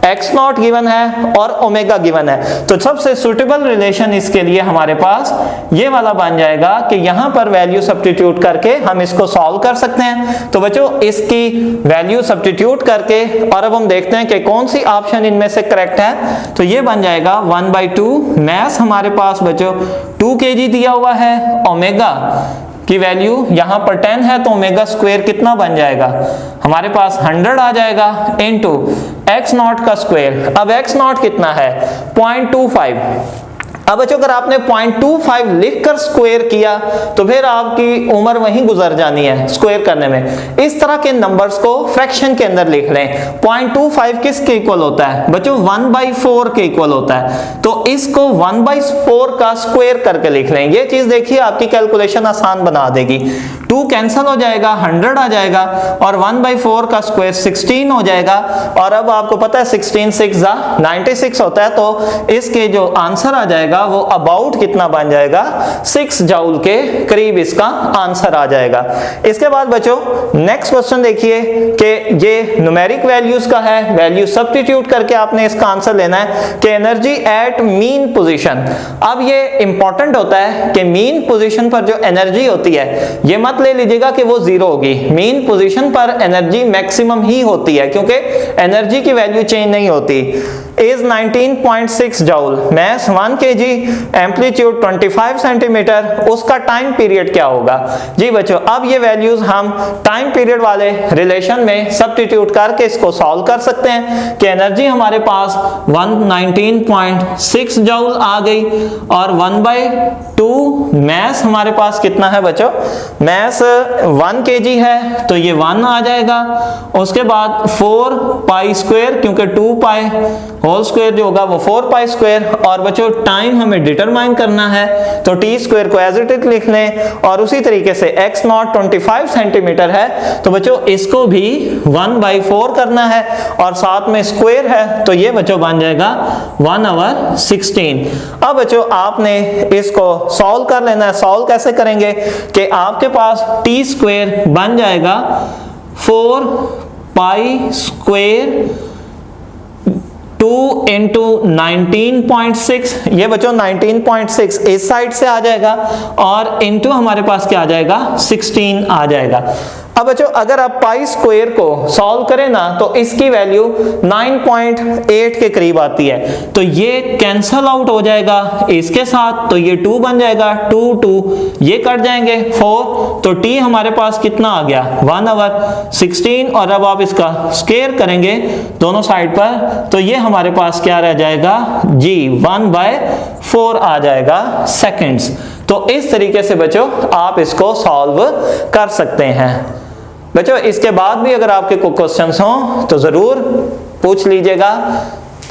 x नॉट गिवन है और ओमेगा गिवन है। तो सबसे सुटेबल रिलेशन इसके लिए हमारे पास ये वाला बन जाएगा कि यहां पर वैल्यू सब्स्टिट्यूट करके हम इसको सॉल्व कर सकते हैं। तो बच्चों इसकी वैल्यू सब्स्टिट्यूट करके और अब हम देखते हैं कि कौन सी ऑप्शन इनमें से करेक्ट है। तो ये बन जाएगा 1/2 मास हमारे पास बच्चों 2 kg दिया हुआ है, ओमेगा की वैल्यू यहां पर 10 है तो ओमेगा स्क्वायर कितना बन जाएगा हमारे पास 100 आ जाएगा इनटू एक्स नॉट का स्क्वायर। अब एक्स नॉट कितना है 0.25। अब बच्चों अगर आपने 0.25 लिखकर स्क्वायर किया तो फिर आपकी उम्र वहीं गुजर जानी है स्क्वायर करने में। इस तरह के नंबर्स को फ्रैक्शन के अंदर लिख लें। 0.25 किसके इक्वल होता है बच्चों 1/4 के इक्वल होता है। तो इसको 1/4 का स्क्वायर करके लिख लें। ये चीज देखिए आपकी कैलकुलेशन आसान बना देगी। 2 कैंसिल हो जाएगा, 100 आ जाएगा और 1/4 का स्क्वायर 16 हो जाएगा। और अब आपको पता है 16 6 96 होता है, तो इसके जो आंसर आ जाएगा वो अबाउट कितना बन जाएगा, 6 जूल के करीब इसका आंसर आ जाएगा। इसके बाद बच्चों नेक्स्ट क्वेश्चन देखिए कि ये न्यूमेरिक वैल्यूज का है, वैल्यू सब्स्टिट्यूट करके आपने इसका आंसर लेना है कि एनर्जी एट मीन पोजीशन। अब ये इंपॉर्टेंट होता है कि मीन पोजीशन पर जो एनर्जी होती है ये मत ले लीजिएगा कि वो जीरो होगी, मीन पोजीशन पर एनर्जी मैक्सिमम ही होती है क्योंकि एनर्जी की वैल्यू चेंज नहीं होती। Is 19.6 joule, mass 1 kg, amplitude 25 centimetre, उसका टाइम पीरियड क्या होगा। जी बच्चों अब ये वैल्यूज हम टाइम पीरियड वाले रिलेशन में सब्स्टिट्यूट करके इसको सॉल्व कर सकते हैं कि एनर्जी हमारे पास 19.6 जूल आ गई और 1/2 मास हमारे पास कितना है बच्चों, मास 1 kg है तो ये 1 आ जाएगा। उसके बाद 4 पाई स्क्वायर, क्योंकि 2 पाई होल स्क्वायर जो होगा वो 4 पाई स्क्वायर। और बच्चों टाइम हमें डिटरमाइन करना है तो टी स्क्वायर को एज इट इज लिख लें और उसी तरीके से x नॉट 25 सेंटीमीटर है तो बच्चों इसको भी 1/4 करना है और साथ में स्क्वायर है तो ये बच्चों बन जाएगा 1/16। अब बच्चों आपने इसको सॉल्व कर लेना है। सॉल्व कैसे करेंगे कि आपके पास टी स्क्वायर बन जाएगा 4 पाई स्क्वायर 2 इंटू 19.6, ये बच्चों 19.6 इस साइड से आ जाएगा और इंटू हमारे पास क्या आ जाएगा 16 आ जाएगा। अब बच्चों अगर आप पाई स्क्वायर को सॉल्व करें ना तो इसकी वैल्यू 9.8 के करीब आती है तो ये कैंसल आउट हो जाएगा इसके साथ, तो ये 2 बन जाएगा, 2 ये कट जाएंगे 4, तो टी हमारे पास कितना आ गया 1/16। और अब आप इसका स्क्वायर करेंगे दोनों साइड पर तो ये हमारे पास क्या रह जाएगा जी 1/4 आ जाएगा सेकेंड्स। तो इस तरीके से बच्चों आप इसको सॉल्व कर सकते हैं। बच्चों इसके बाद भी अगर आपके कोई क्वेश्चंस हों तो जरूर पूछ लीजिएगा।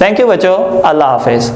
थैंक यू बच्चों, अल्लाह हाफिज।